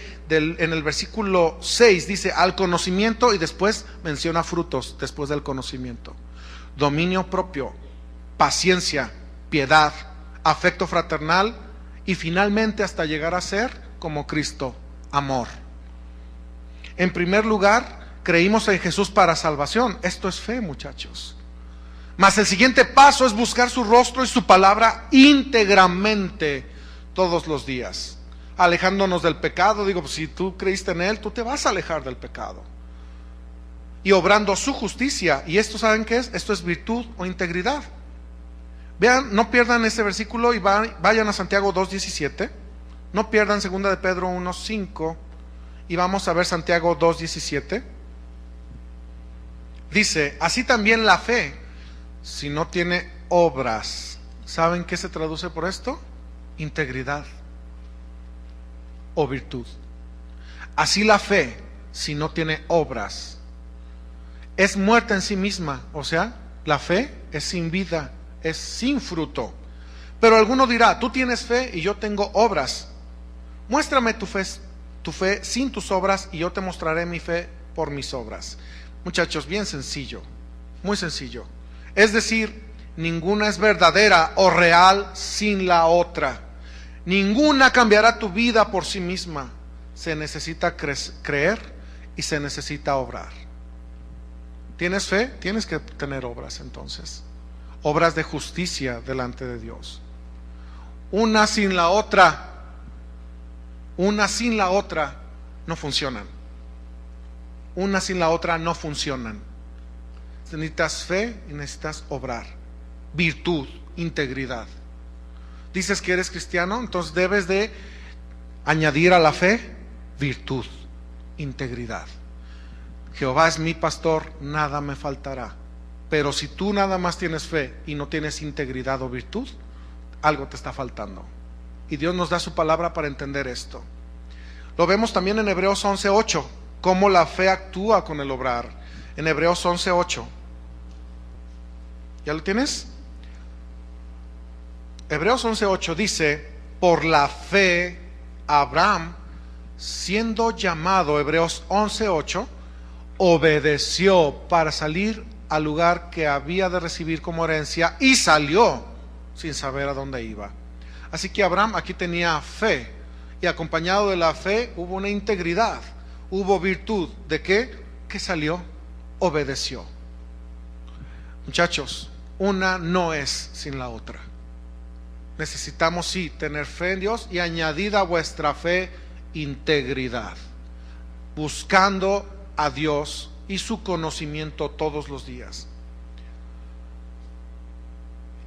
el versículo 6 dice al conocimiento, y después menciona frutos después del conocimiento. Dominio propio, paciencia, piedad, afecto fraternal y finalmente hasta llegar a ser como Cristo, amor. En primer lugar, creímos en Jesús para salvación. Esto es fe, muchachos. Mas el siguiente paso es buscar su rostro y su palabra íntegramente todos los días, alejándonos del pecado. Digo, pues si tú creíste en Él, tú te vas a alejar del pecado. Y obrando su justicia. ¿Y esto saben qué es? Esto es virtud o integridad. Vean, no pierdan ese versículo y vayan a Santiago 2:17. No pierdan 2 de Pedro 1:5 y vamos a ver Santiago 2:17. Dice, así también la fe, si no tiene obras. ¿Saben qué se traduce por esto? Integridad o virtud. Así la fe, si no tiene obras, es muerta en sí misma. O sea, la fe es sin vida, es sin fruto. Pero alguno dirá, tú tienes fe y yo tengo obras. Muéstrame tu fe sin tus obras y yo te mostraré mi fe por mis obras. Muchachos, bien sencillo, muy sencillo. Es decir, ninguna es verdadera o real sin la otra. Ninguna cambiará tu vida por sí misma. Se necesita creer y se necesita obrar. ¿Tienes fe? Tienes que tener obras entonces. Obras de justicia delante de Dios. Una sin la otra no funcionan. Una sin la otra no funcionan. Necesitas fe y necesitas obrar. Virtud, integridad. Dices que eres cristiano, entonces debes de añadir a la fe virtud, integridad. Jehová es mi pastor, nada me faltará. Pero si tú nada más tienes fe y no tienes integridad o virtud, algo te está faltando. Y Dios nos da su palabra para entender esto. Lo vemos también en Hebreos 11:8, cómo la fe actúa con el obrar. En Hebreos 11:8. ¿Ya lo tienes? Hebreos 11:8 dice, por la fe Abraham, siendo llamado, Hebreos 11:8, obedeció para salir al lugar que había de recibir como herencia y salió sin saber a dónde iba. Así que Abraham aquí tenía fe y acompañado de la fe hubo una integridad, hubo virtud. ¿De qué? Que salió, obedeció. Muchachos, una no es sin la otra. Necesitamos sí tener fe en Dios y añadida a vuestra fe integridad, buscando a Dios y su conocimiento todos los días.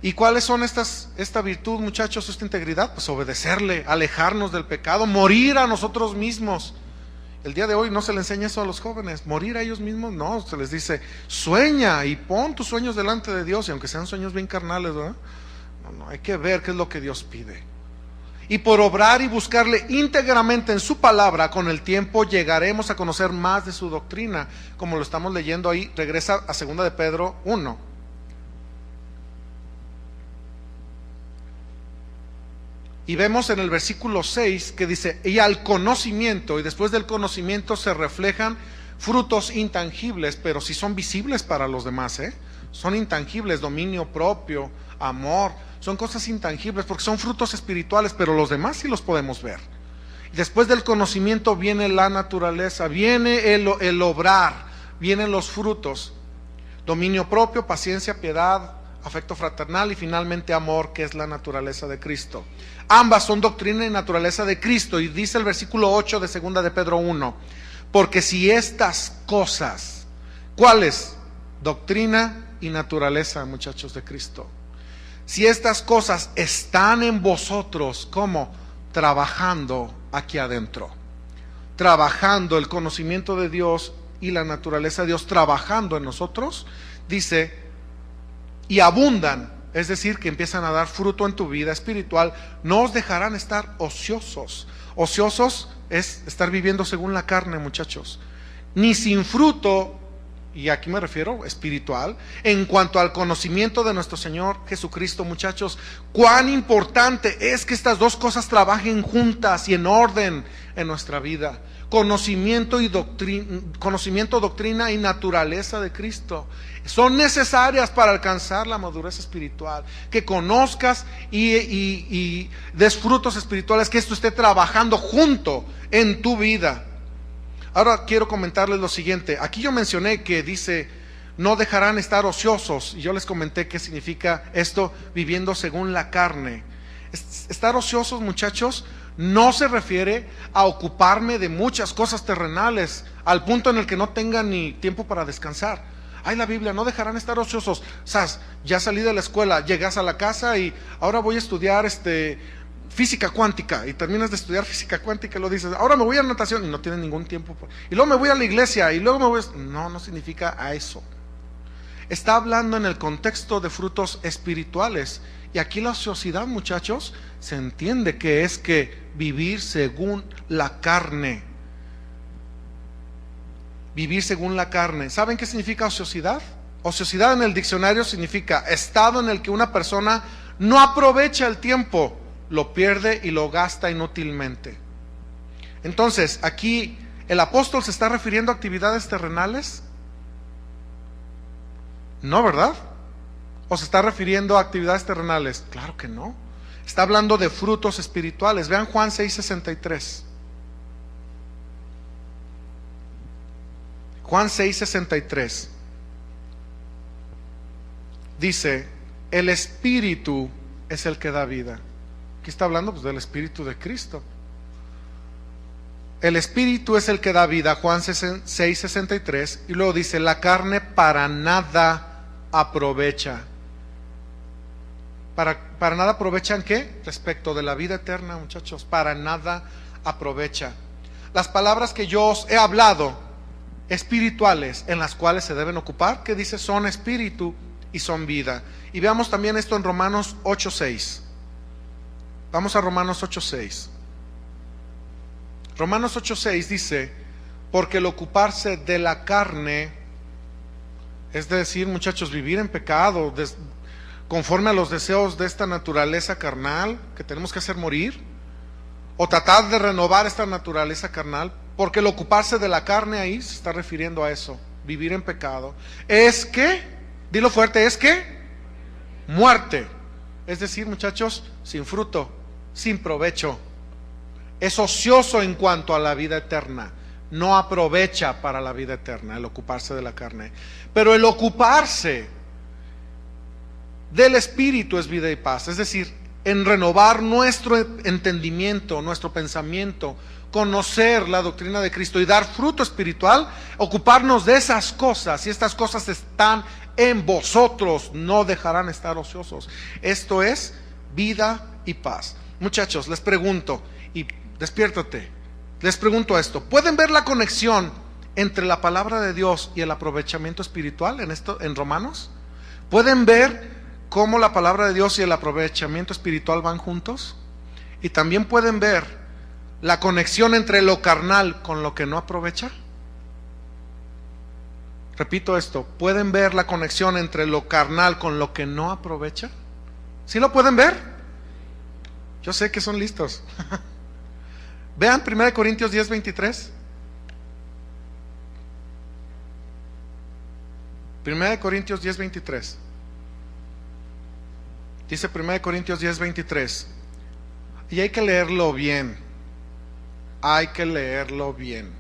¿Y cuáles son esta virtud, muchachos, esta integridad? Pues obedecerle, alejarnos del pecado, morir a nosotros mismos. El día de hoy no se le enseña eso a los jóvenes, morir a ellos mismos, no, se les dice, sueña y pon tus sueños delante de Dios, y aunque sean sueños bien carnales, ¿verdad? No, hay que ver qué es lo que Dios pide. Y por obrar y buscarle íntegramente en su palabra, con el tiempo llegaremos a conocer más de su doctrina, como lo estamos leyendo ahí. Regresa a 2 de Pedro 1. Y vemos en el versículo 6 que dice, y al conocimiento, y después del conocimiento se reflejan frutos intangibles, pero sí son visibles para los demás, son intangibles, dominio propio, amor, son cosas intangibles porque son frutos espirituales, pero los demás sí los podemos ver. Y después del conocimiento viene la naturaleza, viene el obrar, vienen los frutos, dominio propio, paciencia, piedad, afecto fraternal y finalmente amor, que es la naturaleza de Cristo. Ambas son doctrina y naturaleza de Cristo. Y dice el versículo 8 de 2 de Pedro 1, porque si estas cosas, ¿cuáles? Doctrina y naturaleza, muchachos, de Cristo. Si estas cosas están en vosotros, ¿cómo? Trabajando aquí adentro. Trabajando el conocimiento de Dios y la naturaleza de Dios, trabajando en nosotros, dice, y abundan, es decir, que empiezan a dar fruto en tu vida espiritual, no os dejarán estar ociosos. Ociosos es estar viviendo según la carne, muchachos. Ni sin fruto y aquí me refiero espiritual, en cuanto al conocimiento de nuestro Señor Jesucristo, muchachos. Cuán importante es que estas dos cosas trabajen juntas y en orden en nuestra vida. Conocimiento, doctrina y naturaleza de Cristo son necesarias para alcanzar la madurez espiritual. Que conozcas y des frutos espirituales, que esto esté trabajando junto en tu vida. Ahora quiero comentarles lo siguiente. Aquí yo mencioné que dice, no dejarán estar ociosos, y yo les comenté qué significa esto, viviendo según la carne. Estar ociosos, muchachos, no se refiere a ocuparme de muchas cosas terrenales al punto en el que no tenga ni tiempo para descansar. Ay, la Biblia, no dejarán estar ociosos. Sas, ya salí de la escuela, llegas a la casa y ahora voy a estudiar física cuántica, y terminas de estudiar física cuántica y lo dices, ahora me voy a natación, y no tienes ningún tiempo, y luego me voy a la iglesia, y luego me voy a... No significa a eso. Está hablando en el contexto de frutos espirituales, y aquí la ociosidad, muchachos, se entiende que es que vivir según la carne. Vivir según la carne. ¿Saben qué significa ociosidad? Ociosidad en el diccionario significa estado en el que una persona no aprovecha el tiempo, lo pierde y lo gasta inútilmente. Entonces, aquí el apóstol se está refiriendo a actividades terrenales. No, ¿verdad? ¿O se está refiriendo a actividades terrenales? Claro que no. Está hablando de frutos espirituales. Vean Juan 6:63. Juan 6:63. Dice, el Espíritu es el que da vida. Aquí está hablando pues del Espíritu de Cristo. El Espíritu es el que da vida, Juan 6:63, y luego dice, la carne para nada aprovecha. ¿Para nada aprovechan qué? Respecto de la vida eterna, muchachos, para nada aprovecha. Las palabras que yo os he hablado, espirituales, en las cuales se deben ocupar, que dice, son espíritu y son vida. Y veamos también esto en Romanos 8:6. Vamos a Romanos 8:6. Romanos 8:6 dice, porque el ocuparse de la carne, es decir, muchachos, vivir en pecado, conforme a los deseos de esta naturaleza carnal, que tenemos que hacer morir, o tratar de renovar esta naturaleza carnal, porque el ocuparse de la carne ahí se está refiriendo a eso, vivir en pecado, es que, dilo fuerte, es que, muerte. Es decir, muchachos, sin fruto, sin provecho. Es ocioso en cuanto a la vida eterna. No aprovecha para la vida eterna el ocuparse de la carne. Pero el ocuparse del Espíritu es vida y paz. Es decir, en renovar nuestro entendimiento, nuestro pensamiento, conocer la doctrina de Cristo y dar fruto espiritual, ocuparnos de esas cosas. Y estas cosas están en vosotros, no dejarán estar ociosos. Esto es vida y paz. Muchachos, les pregunto, y despiértate, les pregunto esto, ¿pueden ver la conexión entre la palabra de Dios y el aprovechamiento espiritual en Romanos? ¿Pueden ver cómo la palabra de Dios y el aprovechamiento espiritual van juntos? Y también pueden ver la conexión entre lo carnal con lo que no aprovecha. Repito esto, ¿pueden ver la conexión entre lo carnal con lo que no aprovecha? ¿Sí lo pueden ver? Yo sé que son listos. Vean 1 Corintios 10:23. 1 Corintios 10:23. Dice 1 Corintios 10:23. Y hay que leerlo bien. Hay que leerlo bien.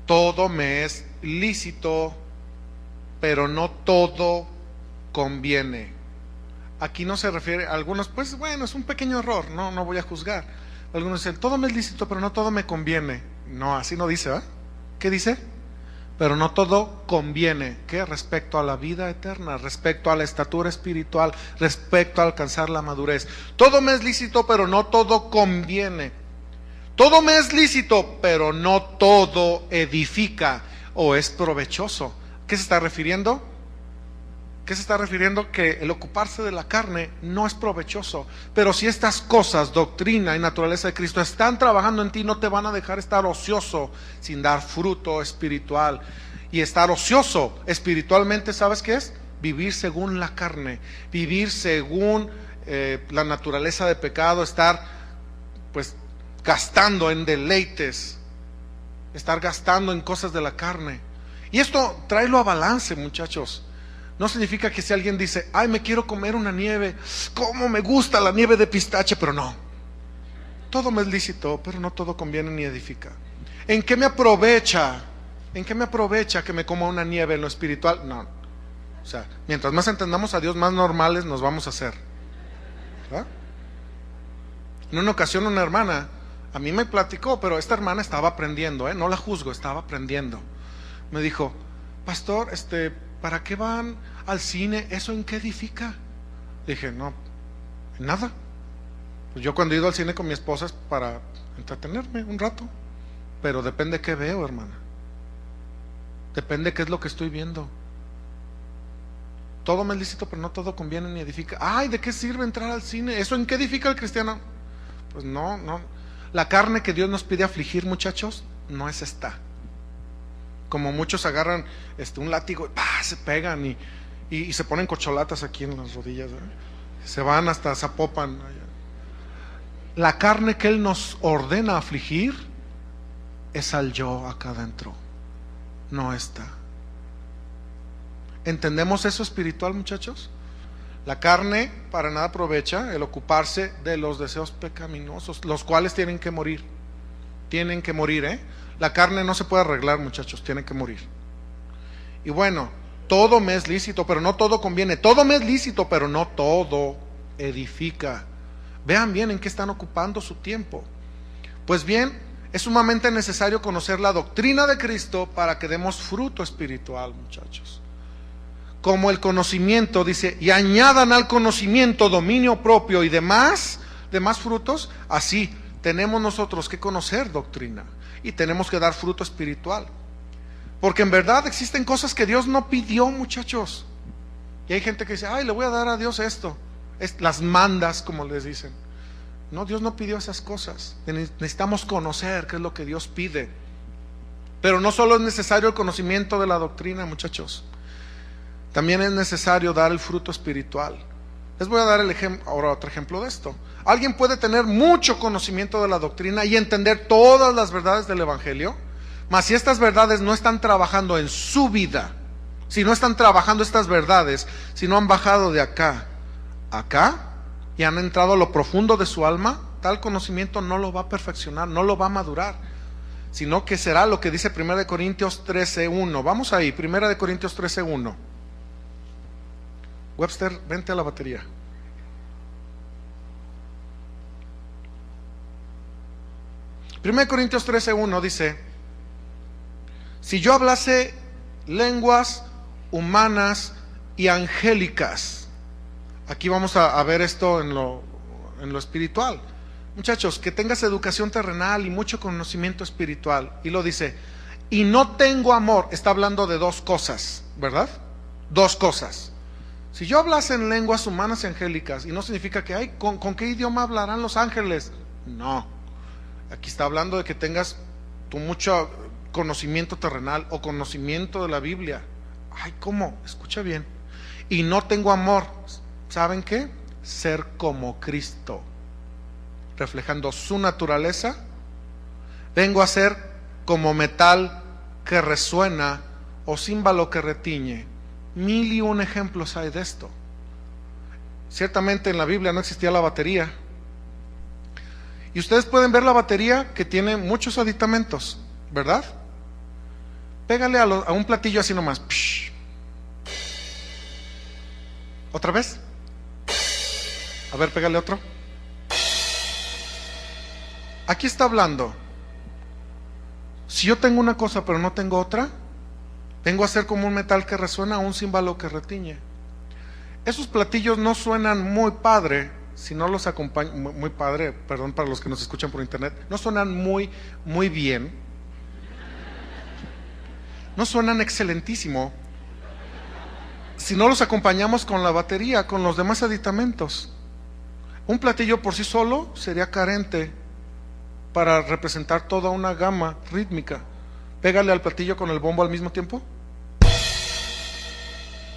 Todo me es lícito, pero no todo conviene. Aquí no se refiere a algunos, pues bueno, es un pequeño error, no voy a juzgar. Algunos dicen, todo me es lícito, pero no todo me conviene. No, así no dice, ¿verdad? ¿Qué dice? Pero no todo conviene. ¿Qué? Respecto a la vida eterna, respecto a la estatura espiritual, respecto a alcanzar la madurez. Todo me es lícito, pero no todo conviene. Todo me es lícito, pero no todo edifica o es provechoso. ¿Qué se está refiriendo? ¿Qué se está refiriendo? Que el ocuparse de la carne no es provechoso. Pero si estas cosas, doctrina y naturaleza de Cristo, están trabajando en ti, no te van a dejar estar ocioso sin dar fruto espiritual. y estar ocioso espiritualmente, ¿sabes qué es? Vivir según la carne, vivir según la naturaleza de pecado, estar pues gastando en deleites, estar gastando en cosas de la carne. Y esto tráelo a balance, muchachos. No significa que si alguien dice, ay, me quiero comer una nieve, cómo me gusta la nieve de pistache, pero no. Todo me es lícito, pero no todo conviene ni edifica. ¿En qué me aprovecha? ¿En qué me aprovecha que me coma una nieve en lo espiritual? No. O sea, mientras más entendamos a Dios, más normales nos vamos a hacer. ¿Verdad? En una ocasión una hermana a mí me platicó, pero esta hermana estaba aprendiendo, no la juzgo, estaba aprendiendo. Me dijo, pastor, ¿para qué van al cine? ¿Eso en qué edifica? Dije, no, en nada. Pues yo cuando he ido al cine con mi esposa es para entretenerme un rato, pero depende qué veo, hermana. Depende qué es lo que estoy viendo. Todo me es lícito, pero no todo conviene ni edifica. Ay, ¿de qué sirve entrar al cine? ¿Eso en qué edifica el cristiano? Pues no. La carne que Dios nos pide afligir, muchachos, no es esta. Como muchos agarran un látigo y se pegan y se ponen cocholatas aquí en las rodillas, se van hasta Zapopan. La carne que Él nos ordena afligir es al yo acá adentro, no esta. ¿Entendemos eso espiritual, muchachos? La carne para nada aprovecha el ocuparse de los deseos pecaminosos, los cuales tienen que morir. Tienen que morir, La carne no se puede arreglar, muchachos, tiene que morir. Y bueno, todo me es lícito, pero no todo conviene. Todo me es lícito, pero no todo edifica. Vean bien en qué están ocupando su tiempo. Pues bien, es sumamente necesario conocer la doctrina de Cristo para que demos fruto espiritual, muchachos. Como el conocimiento, dice, y añadan al conocimiento dominio propio y demás frutos, así tenemos nosotros que conocer doctrina y tenemos que dar fruto espiritual. Porque en verdad existen cosas que Dios no pidió, muchachos. Y hay gente que dice, ay, le voy a dar a Dios esto. Las mandas, como les dicen. No, Dios no pidió esas cosas. Necesitamos conocer qué es lo que Dios pide. Pero no solo es necesario el conocimiento de la doctrina, muchachos. También es necesario dar el fruto espiritual. Les voy a dar ahora otro ejemplo de esto. Alguien puede tener mucho conocimiento de la doctrina y entender todas las verdades del Evangelio, mas si estas verdades no están trabajando en su vida, si no están trabajando estas verdades, si no han bajado de acá y han entrado a lo profundo de su alma, tal conocimiento no lo va a perfeccionar, no lo va a madurar, sino que será lo que dice 1 Corintios 13:1. Vamos ahí, 1 Corintios 13:1. Webster, vente a la batería. Primero Corintios 13:1 dice: si yo hablase lenguas humanas y angélicas. Aquí vamos a ver esto en lo espiritual. Muchachos, que tengas educación terrenal y mucho conocimiento espiritual. Y lo dice, y no tengo amor. Está hablando de dos cosas, ¿verdad? Dos cosas. Si yo hablase en lenguas humanas y angélicas, y no significa que, ay, ¿con qué idioma hablarán los ángeles? No. Aquí está hablando de que tengas tu mucho conocimiento terrenal o conocimiento de la Biblia. Ay, ¿cómo? Escucha bien. Y no tengo amor. ¿Saben qué? Ser como Cristo, reflejando su naturaleza. Vengo a ser como metal que resuena o címbalo que retiñe. 1001 ejemplos hay de esto. Ciertamente en la Biblia no existía la batería. Y ustedes pueden ver la batería que tiene muchos aditamentos, ¿verdad? Pégale a un platillo así nomás. Psh. ¿Otra vez? A ver, pégale otro. Aquí está hablando. Si yo tengo una cosa pero no tengo otra, vengo a ser como un metal que resuena o un címbalo que retiñe. Esos platillos no suenan muy padre si no los acompaña, muy padre, perdón para los que nos escuchan por internet, no suenan muy bien, no suenan excelentísimo si no los acompañamos con la batería, con los demás aditamentos. Un platillo por sí solo sería carente para representar toda una gama rítmica. Pégale al platillo con el bombo al mismo tiempo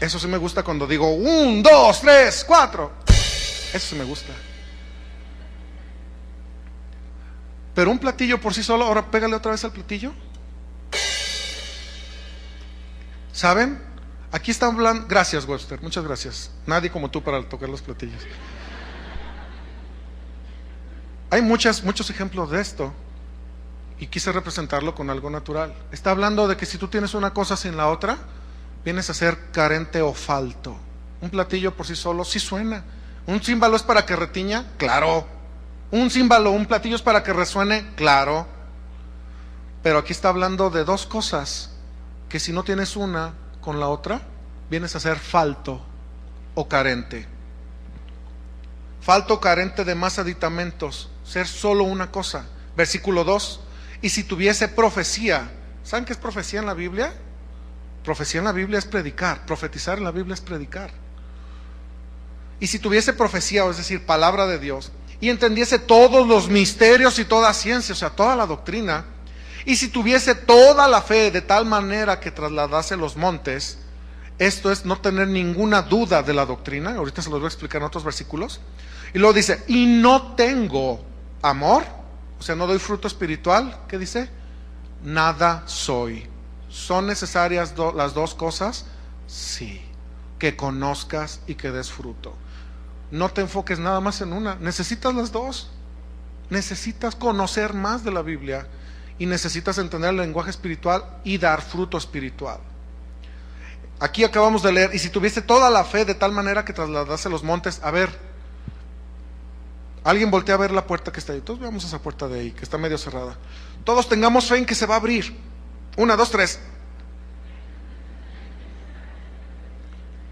Eso sí me gusta cuando digo 1, 2, 3, 4. Eso sí me gusta. Pero un platillo por sí solo, ahora pégale otra vez al platillo. ¿Saben? Aquí están hablando. Gracias, Webster, muchas gracias. Nadie como tú para tocar los platillos. Hay muchos ejemplos de esto y quise representarlo con algo natural. Está hablando de que si tú tienes una cosa sin la otra, vienes a ser carente o falto. Un platillo por sí solo sí suena. Un címbalo es para que retiña, claro. Un címbalo, un platillo es para que resuene, claro. Pero aquí está hablando de dos cosas que si no tienes una con la otra, vienes a ser falto o carente. Falto o carente de más aditamentos, ser solo una cosa. Versículo 2, y si tuviese profecía, ¿saben qué es profecía en la Biblia? Profecía en la Biblia es predicar, profetizar en la Biblia es predicar. Y si tuviese profecía, es decir, palabra de Dios, y entendiese todos los misterios y toda ciencia, o sea, toda la doctrina, y si tuviese toda la fe de tal manera que trasladase los montes, esto es no tener ninguna duda de la doctrina, ahorita se los voy a explicar en otros versículos, y luego dice, y no tengo amor, o sea, no doy fruto espiritual, ¿qué dice? Nada soy. ¿Son necesarias las dos cosas? Sí, que conozcas y que des fruto. No te enfoques nada más en una, necesitas las dos. Necesitas conocer más de la Biblia y necesitas entender el lenguaje espiritual y dar fruto espiritual. Aquí acabamos de leer, y si tuviese toda la fe de tal manera que trasladase los montes, a ver, alguien voltea a ver la puerta que está ahí, todos veamos esa puerta de ahí, que está medio cerrada. Todos tengamos fe en que se va a abrir. 1, 2, 3.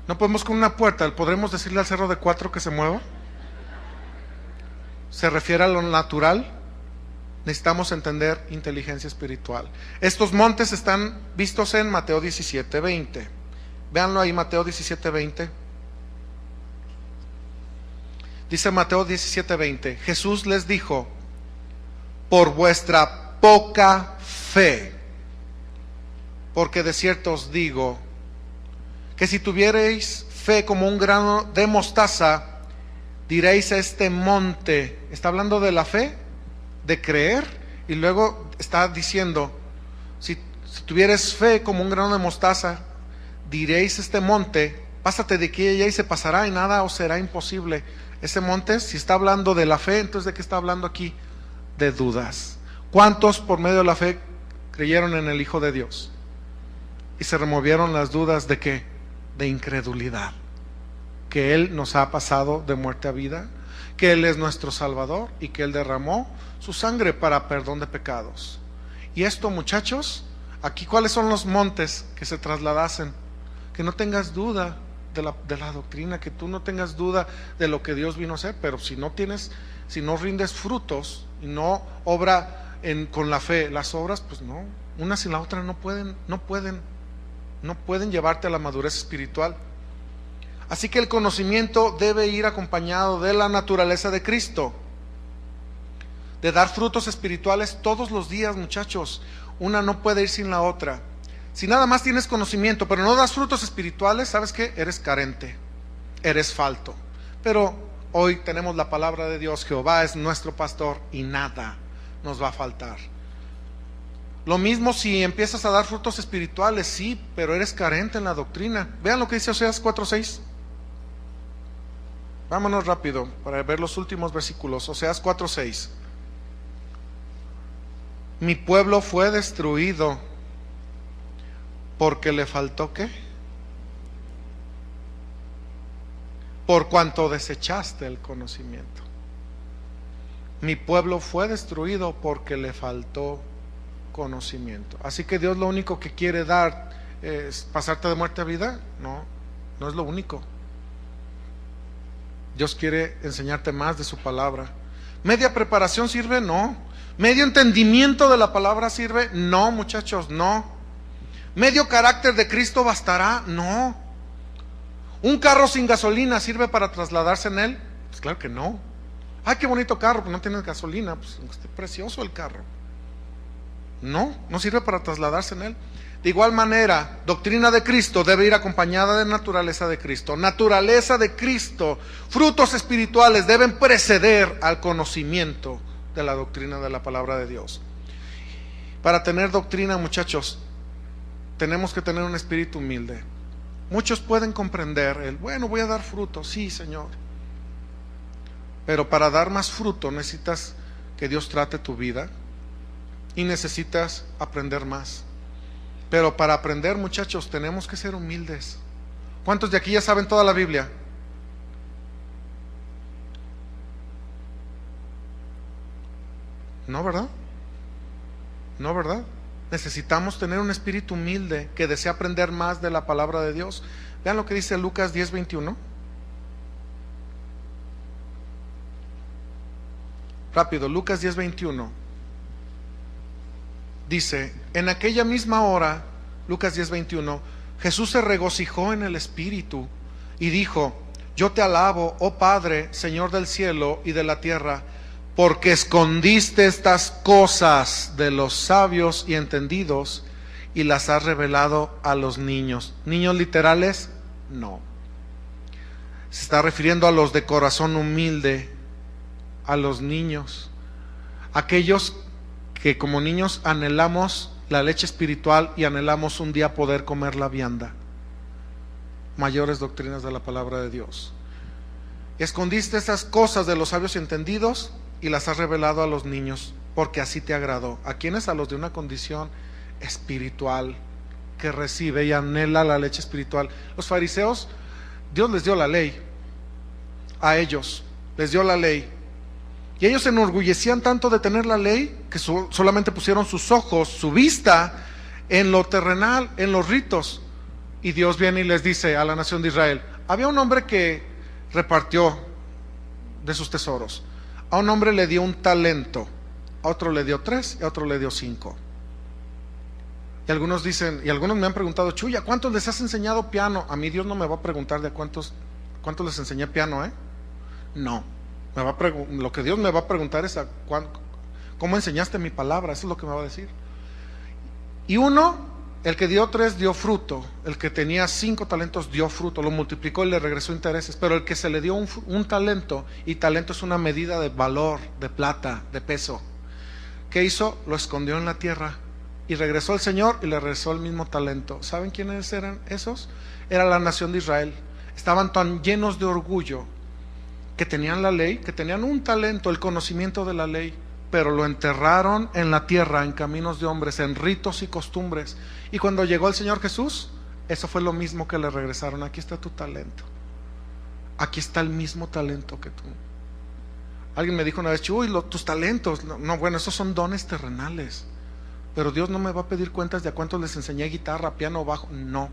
No podemos con una puerta, ¿podremos decirle al cerro de 4 que se mueva? Se refiere a lo natural. Necesitamos entender inteligencia espiritual. Estos montes están vistos en Mateo 17:20. Véanlo ahí, Mateo 17:20. Dice Mateo 17:20, Jesús les dijo, por vuestra poca fe, porque de cierto os digo, que si tuviereis fe como un grano de mostaza, diréis a este monte, está hablando de la fe, de creer, y luego está diciendo, si tuvieres fe como un grano de mostaza, diréis a este monte, pásate de aquí y allá y se pasará y nada os será imposible. Ese monte, si está hablando de la fe, entonces ¿de qué está hablando aquí? De dudas. ¿Cuántos por medio de la fe creyeron en el Hijo de Dios? Y se removieron las dudas de ¿qué? De incredulidad. Que Él nos ha pasado de muerte a vida, que Él es nuestro Salvador y que Él derramó su sangre para perdón de pecados. Y esto, muchachos, aquí ¿cuáles son los montes que se trasladasen? Que no tengas duda de la doctrina, que tú no tengas duda de lo que Dios vino a hacer, pero si no rindes frutos y no obra con la fe las obras, pues no, una sin la otra no pueden llevarte a la madurez espiritual. Así que el conocimiento debe ir acompañado de la naturaleza de Cristo, de dar frutos espirituales todos los días, muchachos. Una no puede ir sin la otra. Si nada más tienes conocimiento, pero no das frutos espirituales, ¿sabes qué? Eres carente, eres falto. Pero hoy tenemos la palabra de Dios, Jehová es nuestro pastor y nada nos va a faltar. Lo mismo si empiezas a dar frutos espirituales, sí, pero eres carente en la doctrina. Vean lo que dice Oseas 4:6. Vámonos rápido para ver los últimos versículos. Oseas 4:6. Mi pueblo fue destruido porque le faltó ¿qué? Por cuanto desechaste el conocimiento. Mi pueblo fue destruido porque le faltó conocimiento. Así que Dios lo único que quiere dar es pasarte de muerte a vida. No es lo único. Dios quiere enseñarte más de su palabra. ¿Media preparación sirve? No. ¿Medio entendimiento de la palabra sirve? No, muchachos, no. ¿Medio carácter de Cristo bastará? No. ¿Un carro sin gasolina sirve para trasladarse en él? Pues claro que no. Ay, qué bonito carro, pero no tienes gasolina. Pues está precioso el carro. No sirve para trasladarse en él. De igual manera, doctrina de Cristo debe ir acompañada de naturaleza de Cristo. Naturaleza de Cristo, frutos espirituales deben preceder al conocimiento de la doctrina de la palabra de Dios. Para tener doctrina, muchachos, tenemos que tener un espíritu humilde. Muchos pueden comprender bueno, voy a dar fruto, sí, Señor. Pero para dar más fruto necesitas que Dios trate tu vida y necesitas aprender más. Pero para aprender, muchachos, tenemos que ser humildes. ¿Cuántos de aquí ya saben toda la Biblia? No, ¿verdad? No, ¿verdad? Necesitamos tener un espíritu humilde que desea aprender más de la palabra de Dios. Vean lo que dice Lucas 10:21. Rápido, Lucas 10:21. Dice, en aquella misma hora, Lucas 10:21, Jesús se regocijó en el Espíritu y dijo, yo te alabo, oh Padre, Señor del cielo y de la tierra, porque escondiste estas cosas de los sabios y entendidos y las has revelado a los niños. ¿Niños literales? No. Se está refiriendo a los de corazón humilde, a los niños, aquellos que como niños anhelamos la leche espiritual y anhelamos un día poder comer la vianda. Mayores doctrinas de la palabra de Dios. Escondiste esas cosas de los sabios entendidos y las has revelado a los niños, porque así te agradó. ¿A quiénes? A los de una condición espiritual, que recibe y anhela la leche espiritual. Los fariseos, Dios les dio la ley, a ellos les dio la ley, y ellos se enorgullecían tanto de tener la ley que solamente pusieron sus ojos, su vista en lo terrenal, en los ritos. Y Dios viene y les dice a la nación de Israel, había un hombre que repartió de sus tesoros. A un hombre le dio un talento, a otro le dio 3 y a otro le dio 5. Y algunos dicen, y algunos me han preguntado, Chuya, ¿cuántos les has enseñado piano? A mí Dios no me va a preguntar de cuántos les enseñé piano, No. Lo que Dios me va a preguntar es ¿cómo enseñaste mi palabra? Eso es lo que me va a decir. Y el que dio 3 dio fruto, el que tenía 5 talentos dio fruto, lo multiplicó y le regresó intereses, pero el que se le dio un talento, y talento es una medida de valor, de plata, de peso, ¿qué hizo? Lo escondió en la tierra y regresó el Señor y le regresó el mismo talento. ¿Saben quiénes eran esos? Era la nación de Israel. Estaban tan llenos de orgullo que tenían la ley, que tenían un talento, el conocimiento de la ley, pero lo enterraron en la tierra, en caminos de hombres, en ritos y costumbres. Y cuando llegó el Señor Jesús, eso fue lo mismo que le regresaron. Aquí está tu talento, aquí está el mismo talento que tú. Alguien me dijo una vez, tus talentos, no, bueno, esos son dones terrenales, pero Dios no me va a pedir cuentas de a cuántos les enseñé guitarra, piano, bajo. No,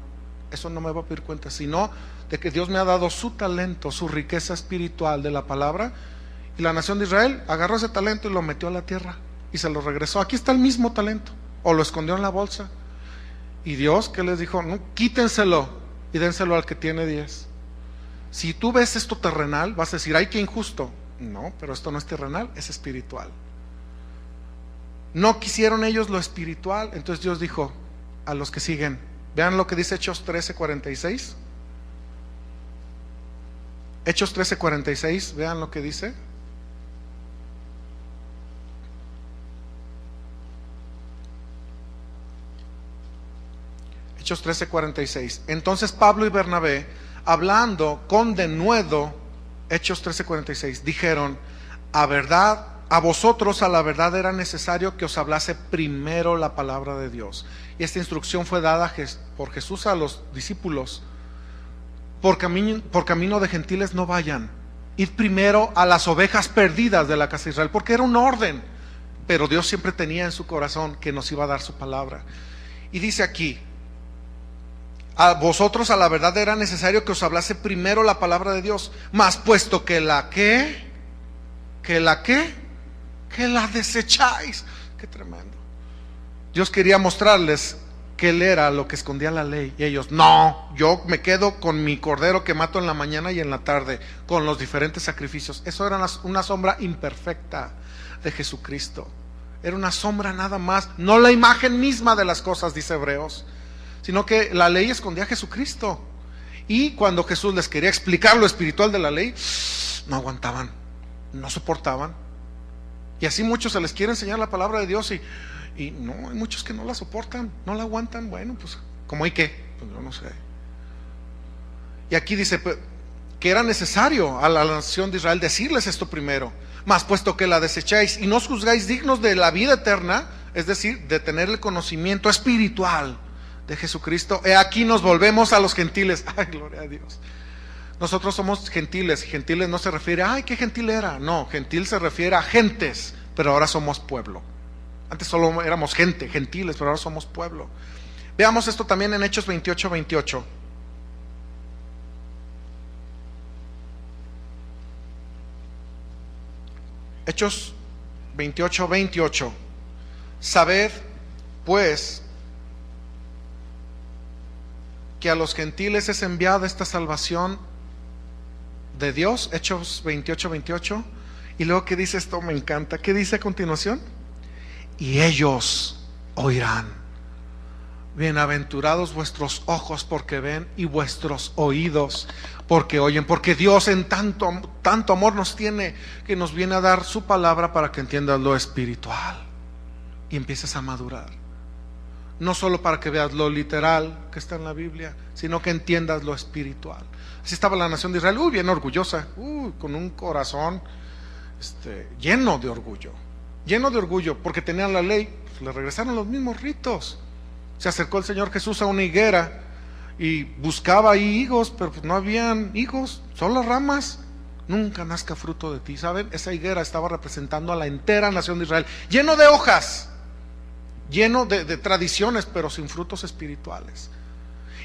eso no me va a pedir cuentas, sino de que Dios me ha dado su talento, su riqueza espiritual de la palabra. Y la nación de Israel agarró ese talento y lo metió a la tierra y se lo regresó. Aquí está el mismo talento, o lo escondió en la bolsa. Y Dios, ¿qué les dijo? No, quítenselo y dénselo al que tiene 10. Si tú ves esto terrenal, vas a decir, ay, qué injusto. No, pero esto no es terrenal, es espiritual. No quisieron ellos lo espiritual, entonces Dios dijo a los que siguen, vean lo que dice Hechos 13:46. Hechos 13:46, vean lo que dice. Hechos 13:46. Entonces Pablo y Bernabé, hablando con denuedo, Hechos 13:46, dijeron, a vosotros a la verdad era necesario que os hablase primero la palabra de Dios. Y esta instrucción fue dada por Jesús a los discípulos. Por camino de gentiles no vayan, id primero a las ovejas perdidas de la casa de Israel, porque era un orden, pero Dios siempre tenía en su corazón que nos iba a dar su palabra. Y dice aquí, a vosotros a la verdad era necesario que os hablase primero la palabra de Dios, mas puesto que la desecháis. Qué tremendo. Dios quería mostrarles que Él era lo que escondía la ley, y ellos, no, yo me quedo con mi cordero que mato en la mañana y en la tarde, con los diferentes sacrificios. Eso era una sombra imperfecta de Jesucristo. era una sombra nada más, no la imagen misma de las cosas, dice Hebreos, sino que la ley escondía a Jesucristo. Y cuando Jesús les quería explicar lo espiritual de la ley, no aguantaban, no soportaban. Y así muchos se les quiere enseñar la palabra de Dios y no, hay muchos que no la soportan, no la aguantan. Bueno, pues, ¿cómo hay qué? Pues yo no sé. Y aquí dice que era necesario a la nación de Israel decirles esto primero. Mas puesto que la desecháis y no os juzgáis dignos de la vida eterna, es decir, de tener el conocimiento espiritual de Jesucristo, aquí nos volvemos a los gentiles. Ay, gloria a Dios. Nosotros somos gentiles. Gentiles no se refiere a, ay, qué gentil era. No, gentil se refiere a gentes, pero ahora somos pueblo. Antes solo éramos gente, gentiles, pero ahora somos pueblo. Veamos esto también en Hechos 28:28. Hechos 28:28. Sabed, pues, que a los gentiles es enviada esta salvación de Dios. Hechos 28:28. Y luego, ¿qué dice esto? Me encanta. ¿Qué dice a continuación? Y ellos oirán. Bienaventurados vuestros ojos porque ven y vuestros oídos porque oyen, porque Dios en tanto amor nos tiene, que nos viene a dar su palabra para que entiendas lo espiritual y empieces a madurar. No solo para que veas lo literal que está en la Biblia, sino que entiendas lo espiritual. Así estaba la nación de Israel, bien orgullosa, con un corazón lleno de orgullo, porque tenían la ley, pues le regresaron los mismos ritos. Se acercó el Señor Jesús a una higuera y buscaba ahí higos, pero pues no habían higos, solo ramas. Nunca nazca fruto de ti. ¿Saben? Esa higuera estaba representando a la entera nación de Israel, lleno de hojas, lleno de tradiciones, pero sin frutos espirituales.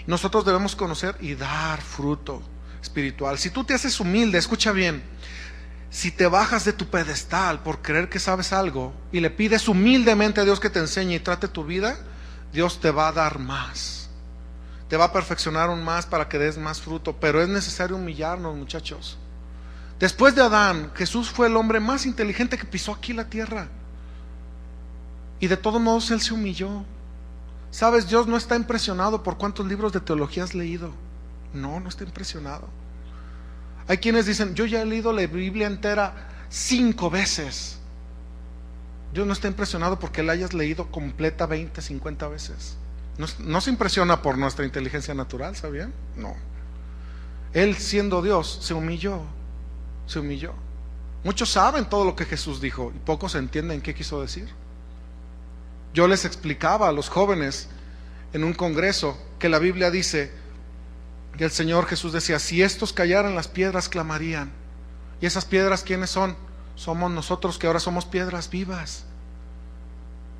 Nosotros debemos conocer y dar fruto espiritual. Si tú te haces humilde, escucha bien, si te bajas de tu pedestal por creer que sabes algo y le pides humildemente a Dios que te enseñe y trate tu vida, Dios te va a dar más, te va a perfeccionar aún más para que des más fruto. Pero es necesario humillarnos, muchachos. Después de Adán, Jesús fue el hombre más inteligente que pisó aquí la tierra, y de todos modos Él se humilló. Sabes, Dios no está impresionado por cuántos libros de teología has leído. No está impresionado. Hay quienes dicen, yo ya he leído la Biblia entera 5 veces. Dios no está impresionado porque la hayas leído completa 20, 50 veces. No se impresiona por nuestra inteligencia natural, ¿sabían? No. Él, siendo Dios, se humilló. Muchos saben todo lo que Jesús dijo y pocos entienden qué quiso decir. Yo les explicaba a los jóvenes en un congreso que la Biblia dice que el Señor Jesús decía, si estos callaran, las piedras clamarían. ¿Y esas piedras quiénes son? Somos nosotros, que ahora somos piedras vivas.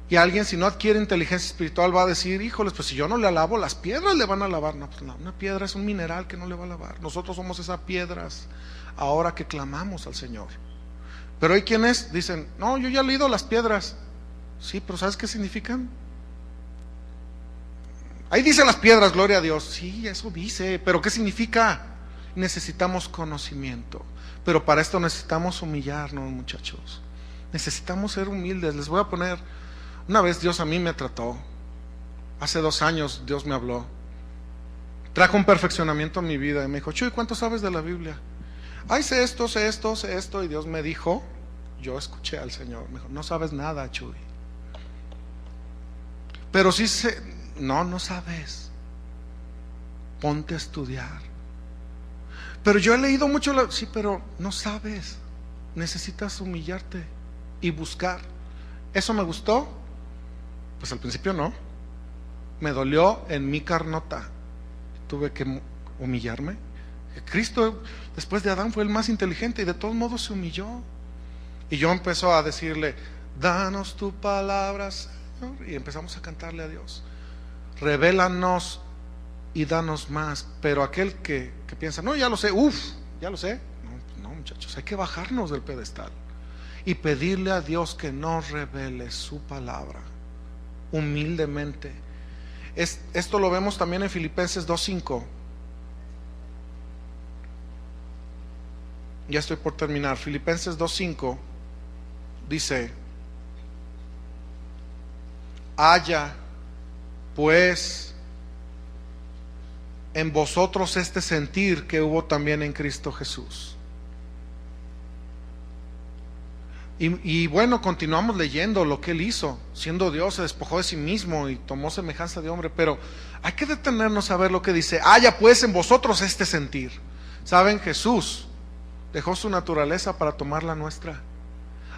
Y alguien, si no adquiere inteligencia espiritual, va a decir, híjoles, pues si yo no le alabo, las piedras le van a alabar. No, pues no, una piedra es un mineral que no le va a alabar. Nosotros somos esas piedras ahora que clamamos al Señor. Pero hay quienes dicen, no, yo ya he leído las piedras. Sí, pero ¿sabes qué significan? Ahí dice las piedras, gloria a Dios. Sí, eso dice, pero ¿qué significa? Necesitamos conocimiento. Pero para esto necesitamos humillarnos, muchachos. Necesitamos ser humildes. Les voy a poner, una vez Dios a mí me trató. Hace 2 años Dios me habló. Trajo un perfeccionamiento a mi vida y me dijo, Chuy, ¿cuánto sabes de la Biblia? Ay, sé esto. Y Dios me dijo, yo escuché al Señor, me dijo, no sabes nada, Chuy. Pero sí sé, no sabes. Ponte a estudiar. Pero yo he leído mucho, sí, pero no sabes. Necesitas humillarte y buscar. ¿Eso me gustó? Pues al principio no. Me dolió en mi carnota. Tuve que humillarme. Cristo, después de Adán, fue el más inteligente y de todos modos se humilló. Y yo empezó a decirle, danos tu palabra, Señor. Y empezamos a cantarle a Dios. Revélanos y danos más. Pero aquel que piensa, no, ya lo sé, ya lo sé. No, muchachos, hay que bajarnos del pedestal y pedirle a Dios que nos revele su palabra humildemente. Esto lo vemos también en Filipenses 2:5. Ya estoy por terminar. Filipenses 2:5 dice, haya pues en vosotros este sentir que hubo también en Cristo Jesús. Y bueno, continuamos leyendo lo que Él hizo. Siendo Dios, se despojó de sí mismo y tomó semejanza de hombre. Pero hay que detenernos a ver lo que dice. Haya pues en vosotros este sentir. ¿Saben? Jesús dejó su naturaleza para tomar la nuestra.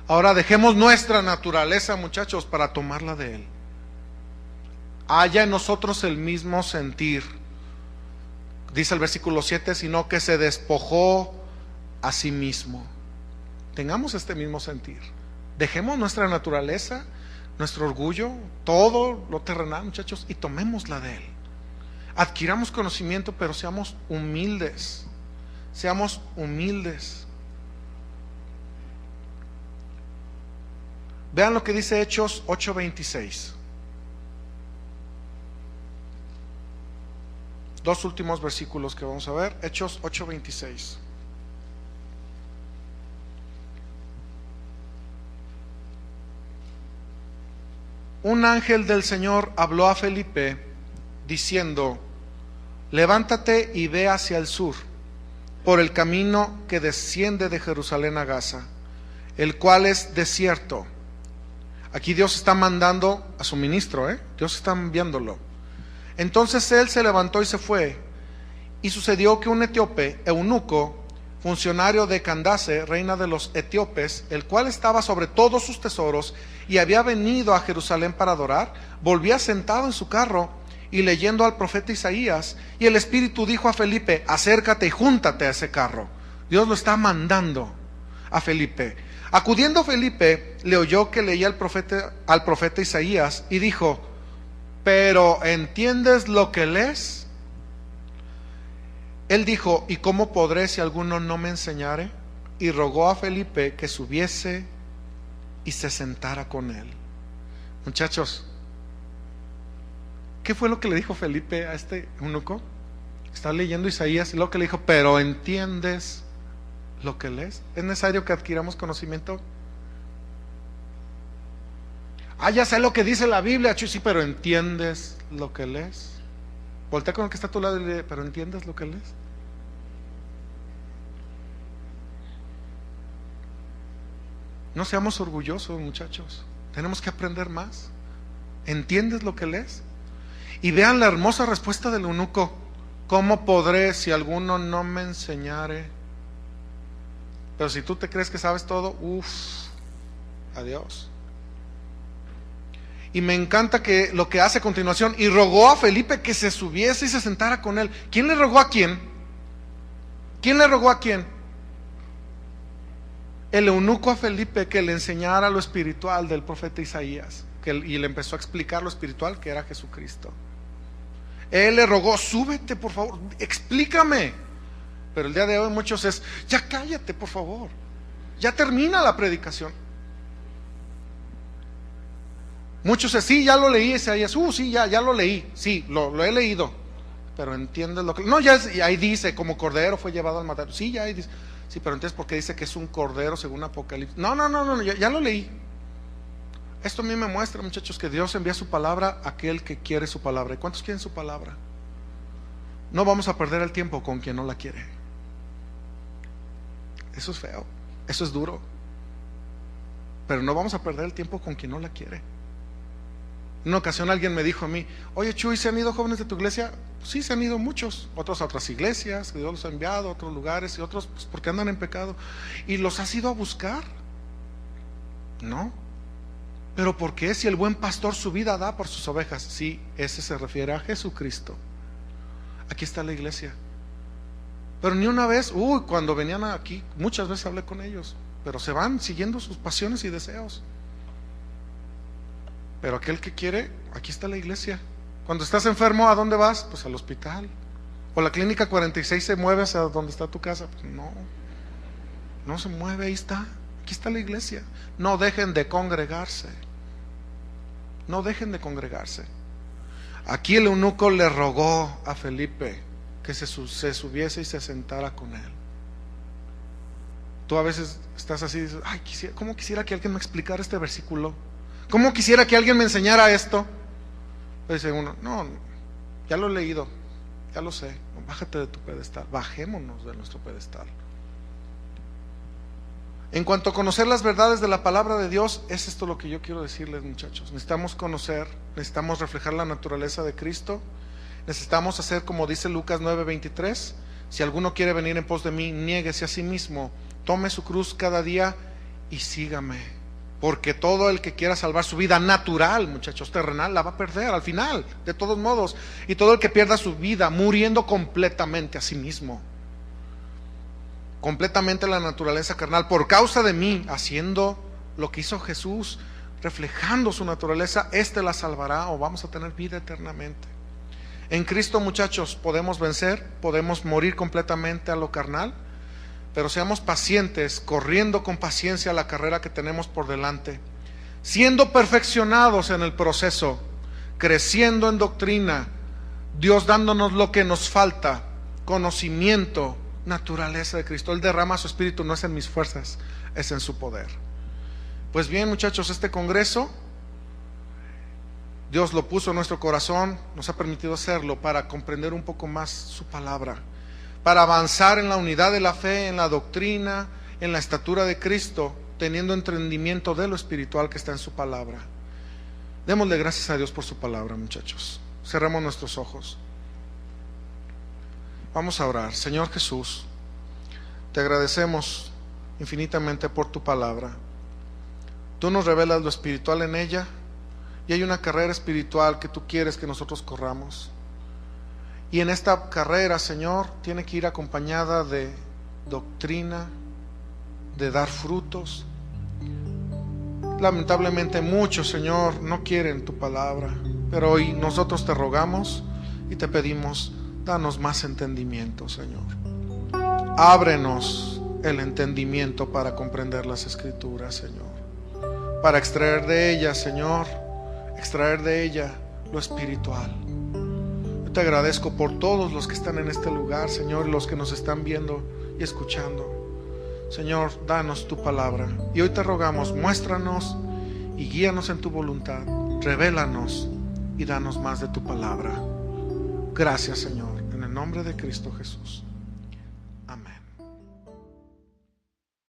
Ahora dejemos nuestra naturaleza, muchachos, para tomarla de Él. Haya en nosotros el mismo sentir. Dice el versículo 7, sino que se despojó a sí mismo. Tengamos este mismo sentir. Dejemos nuestra naturaleza, nuestro orgullo, todo lo terrenal, muchachos, y tomémosla de Él. Adquiramos conocimiento, pero seamos humildes. Seamos humildes. Vean lo que dice Hechos 8:26. Dos últimos versículos que vamos a ver. Hechos 8:26. Un ángel del Señor habló a Felipe diciendo: levántate y ve hacia el sur, por el camino que desciende de Jerusalén a Gaza, el cual es desierto. Aquí Dios está mandando a su ministro, Dios está enviándolo. Entonces él se levantó y se fue. Y sucedió que un etíope, eunuco, funcionario de Candace, reina de los etíopes, el cual estaba sobre todos sus tesoros y había venido a Jerusalén para adorar, volvía sentado en su carro y leyendo al profeta Isaías, y el Espíritu dijo a Felipe: acércate y júntate a ese carro. Dios lo está mandando a Felipe. Acudiendo Felipe, le oyó que leía al profeta Isaías y dijo: ¿pero entiendes lo que lees? Él dijo: ¿y cómo podré si alguno no me enseñare? Y rogó a Felipe que subiese y se sentara con él. Muchachos, ¿qué fue lo que le dijo Felipe a este eunuco? Está leyendo Isaías y lo que le dijo: ¿pero entiendes lo que lees? ¿Es necesario que adquiramos conocimiento? Ya sé lo que dice la Biblia, sí, pero ¿entiendes lo que lees? Voltea con el que está a tu lado y le: ¿pero entiendes lo que lees? No seamos orgullosos, muchachos. Tenemos que aprender más. ¿Entiendes lo que lees? Y vean la hermosa respuesta del eunuco: ¿cómo podré si alguno no me enseñare? Pero si tú te crees que sabes todo, adiós. Y me encanta que lo que hace a continuación: y rogó a Felipe que se subiese y se sentara con él. ¿Quién le rogó a quién? ¿Quién le rogó a quién? El eunuco a Felipe que le enseñara lo espiritual del profeta Isaías, y le empezó a explicar lo espiritual que era Jesucristo. Él le rogó: súbete por favor, explícame. Pero el día de hoy muchos es: ya cállate por favor, ya termina la predicación. Muchos es: sí, ya lo leí Isaías, sí, ya lo leí, sí, lo he leído, pero entiendes lo que... No, ahí dice, como cordero fue llevado al matadero. Sí, ya ahí dice. Sí, pero entonces ¿por qué dice que es un cordero según Apocalipsis? No, ya lo leí. Esto a mí me muestra, muchachos, que Dios envía su palabra a aquel que quiere su palabra. ¿Y cuántos quieren su palabra? No vamos a perder el tiempo con quien no la quiere. Eso es feo, eso es duro. Pero no vamos a perder el tiempo con quien no la quiere. En una ocasión alguien me dijo a mí: oye Chuy, ¿se han ido jóvenes de tu iglesia? Sí, se han ido muchos, otros a otras iglesias, que Dios los ha enviado a otros lugares, y otros pues porque andan en pecado. ¿Y los has ido a buscar? No. ¿Pero por qué? Si el buen pastor su vida da por sus ovejas. Sí, ese se refiere a Jesucristo. Aquí está la iglesia. Pero ni una vez, cuando venían aquí, muchas veces hablé con ellos, pero se van siguiendo sus pasiones y deseos. Pero aquel que quiere, aquí está la iglesia. Cuando estás enfermo, ¿a dónde vas? Pues al hospital. O la clínica 46 se mueve hacia donde está tu casa. Pues no se mueve, ahí está. Aquí está la iglesia. No dejen de congregarse. No dejen de congregarse. Aquí el eunuco le rogó a Felipe que se subiese y se sentara con él. Tú a veces estás así y dices: ¿cómo quisiera que alguien me explicara este versículo? ¿Cómo quisiera que alguien me enseñara esto? Dice uno, no, ya lo he leído, ya lo sé. Bájate de tu pedestal, bajémonos de nuestro pedestal. En cuanto a conocer las verdades de la palabra de Dios, es esto lo que yo quiero decirles, muchachos. Necesitamos conocer, necesitamos reflejar la naturaleza de Cristo. Necesitamos hacer como dice Lucas 9:23. Si alguno quiere venir en pos de mí, niéguese a sí mismo, tome su cruz cada día y sígame. Porque todo el que quiera salvar su vida natural, muchachos, terrenal, la va a perder al final, de todos modos. Y todo el que pierda su vida muriendo completamente a sí mismo, completamente la naturaleza carnal, por causa de mí, haciendo lo que hizo Jesús, reflejando su naturaleza, la salvará, o vamos a tener vida eternamente. En Cristo, muchachos, podemos vencer, podemos morir completamente a lo carnal, pero seamos pacientes, corriendo con paciencia la carrera que tenemos por delante, siendo perfeccionados en el proceso, creciendo en doctrina, Dios dándonos lo que nos falta, conocimiento, naturaleza de Cristo. Él derrama su espíritu, no es en mis fuerzas, es en su poder. Pues bien, muchachos, este congreso Dios lo puso en nuestro corazón, nos ha permitido hacerlo para comprender un poco más su palabra, para avanzar en la unidad de la fe, en la doctrina, en la estatura de Cristo, teniendo entendimiento de lo espiritual que está en su palabra. Démosle gracias a Dios por su palabra, muchachos. Cerremos nuestros ojos. Vamos a orar. Señor Jesús, te agradecemos infinitamente por tu palabra. Tú nos revelas lo espiritual en ella, y hay una carrera espiritual que tú quieres que nosotros corramos. Y en esta carrera, Señor, tiene que ir acompañada de doctrina, de dar frutos. Lamentablemente muchos, Señor, no quieren tu palabra, pero hoy nosotros te rogamos y te pedimos, danos más entendimiento, Señor. Ábrenos el entendimiento para comprender las Escrituras, Señor, para extraer de ellas, Señor, lo espiritual. Yo te agradezco por todos los que están en este lugar, Señor, y los que nos están viendo y escuchando. Señor, danos tu palabra. Y hoy te rogamos, muéstranos y guíanos en tu voluntad. Revélanos y danos más de tu palabra. Gracias, Señor, en el nombre de Cristo Jesús.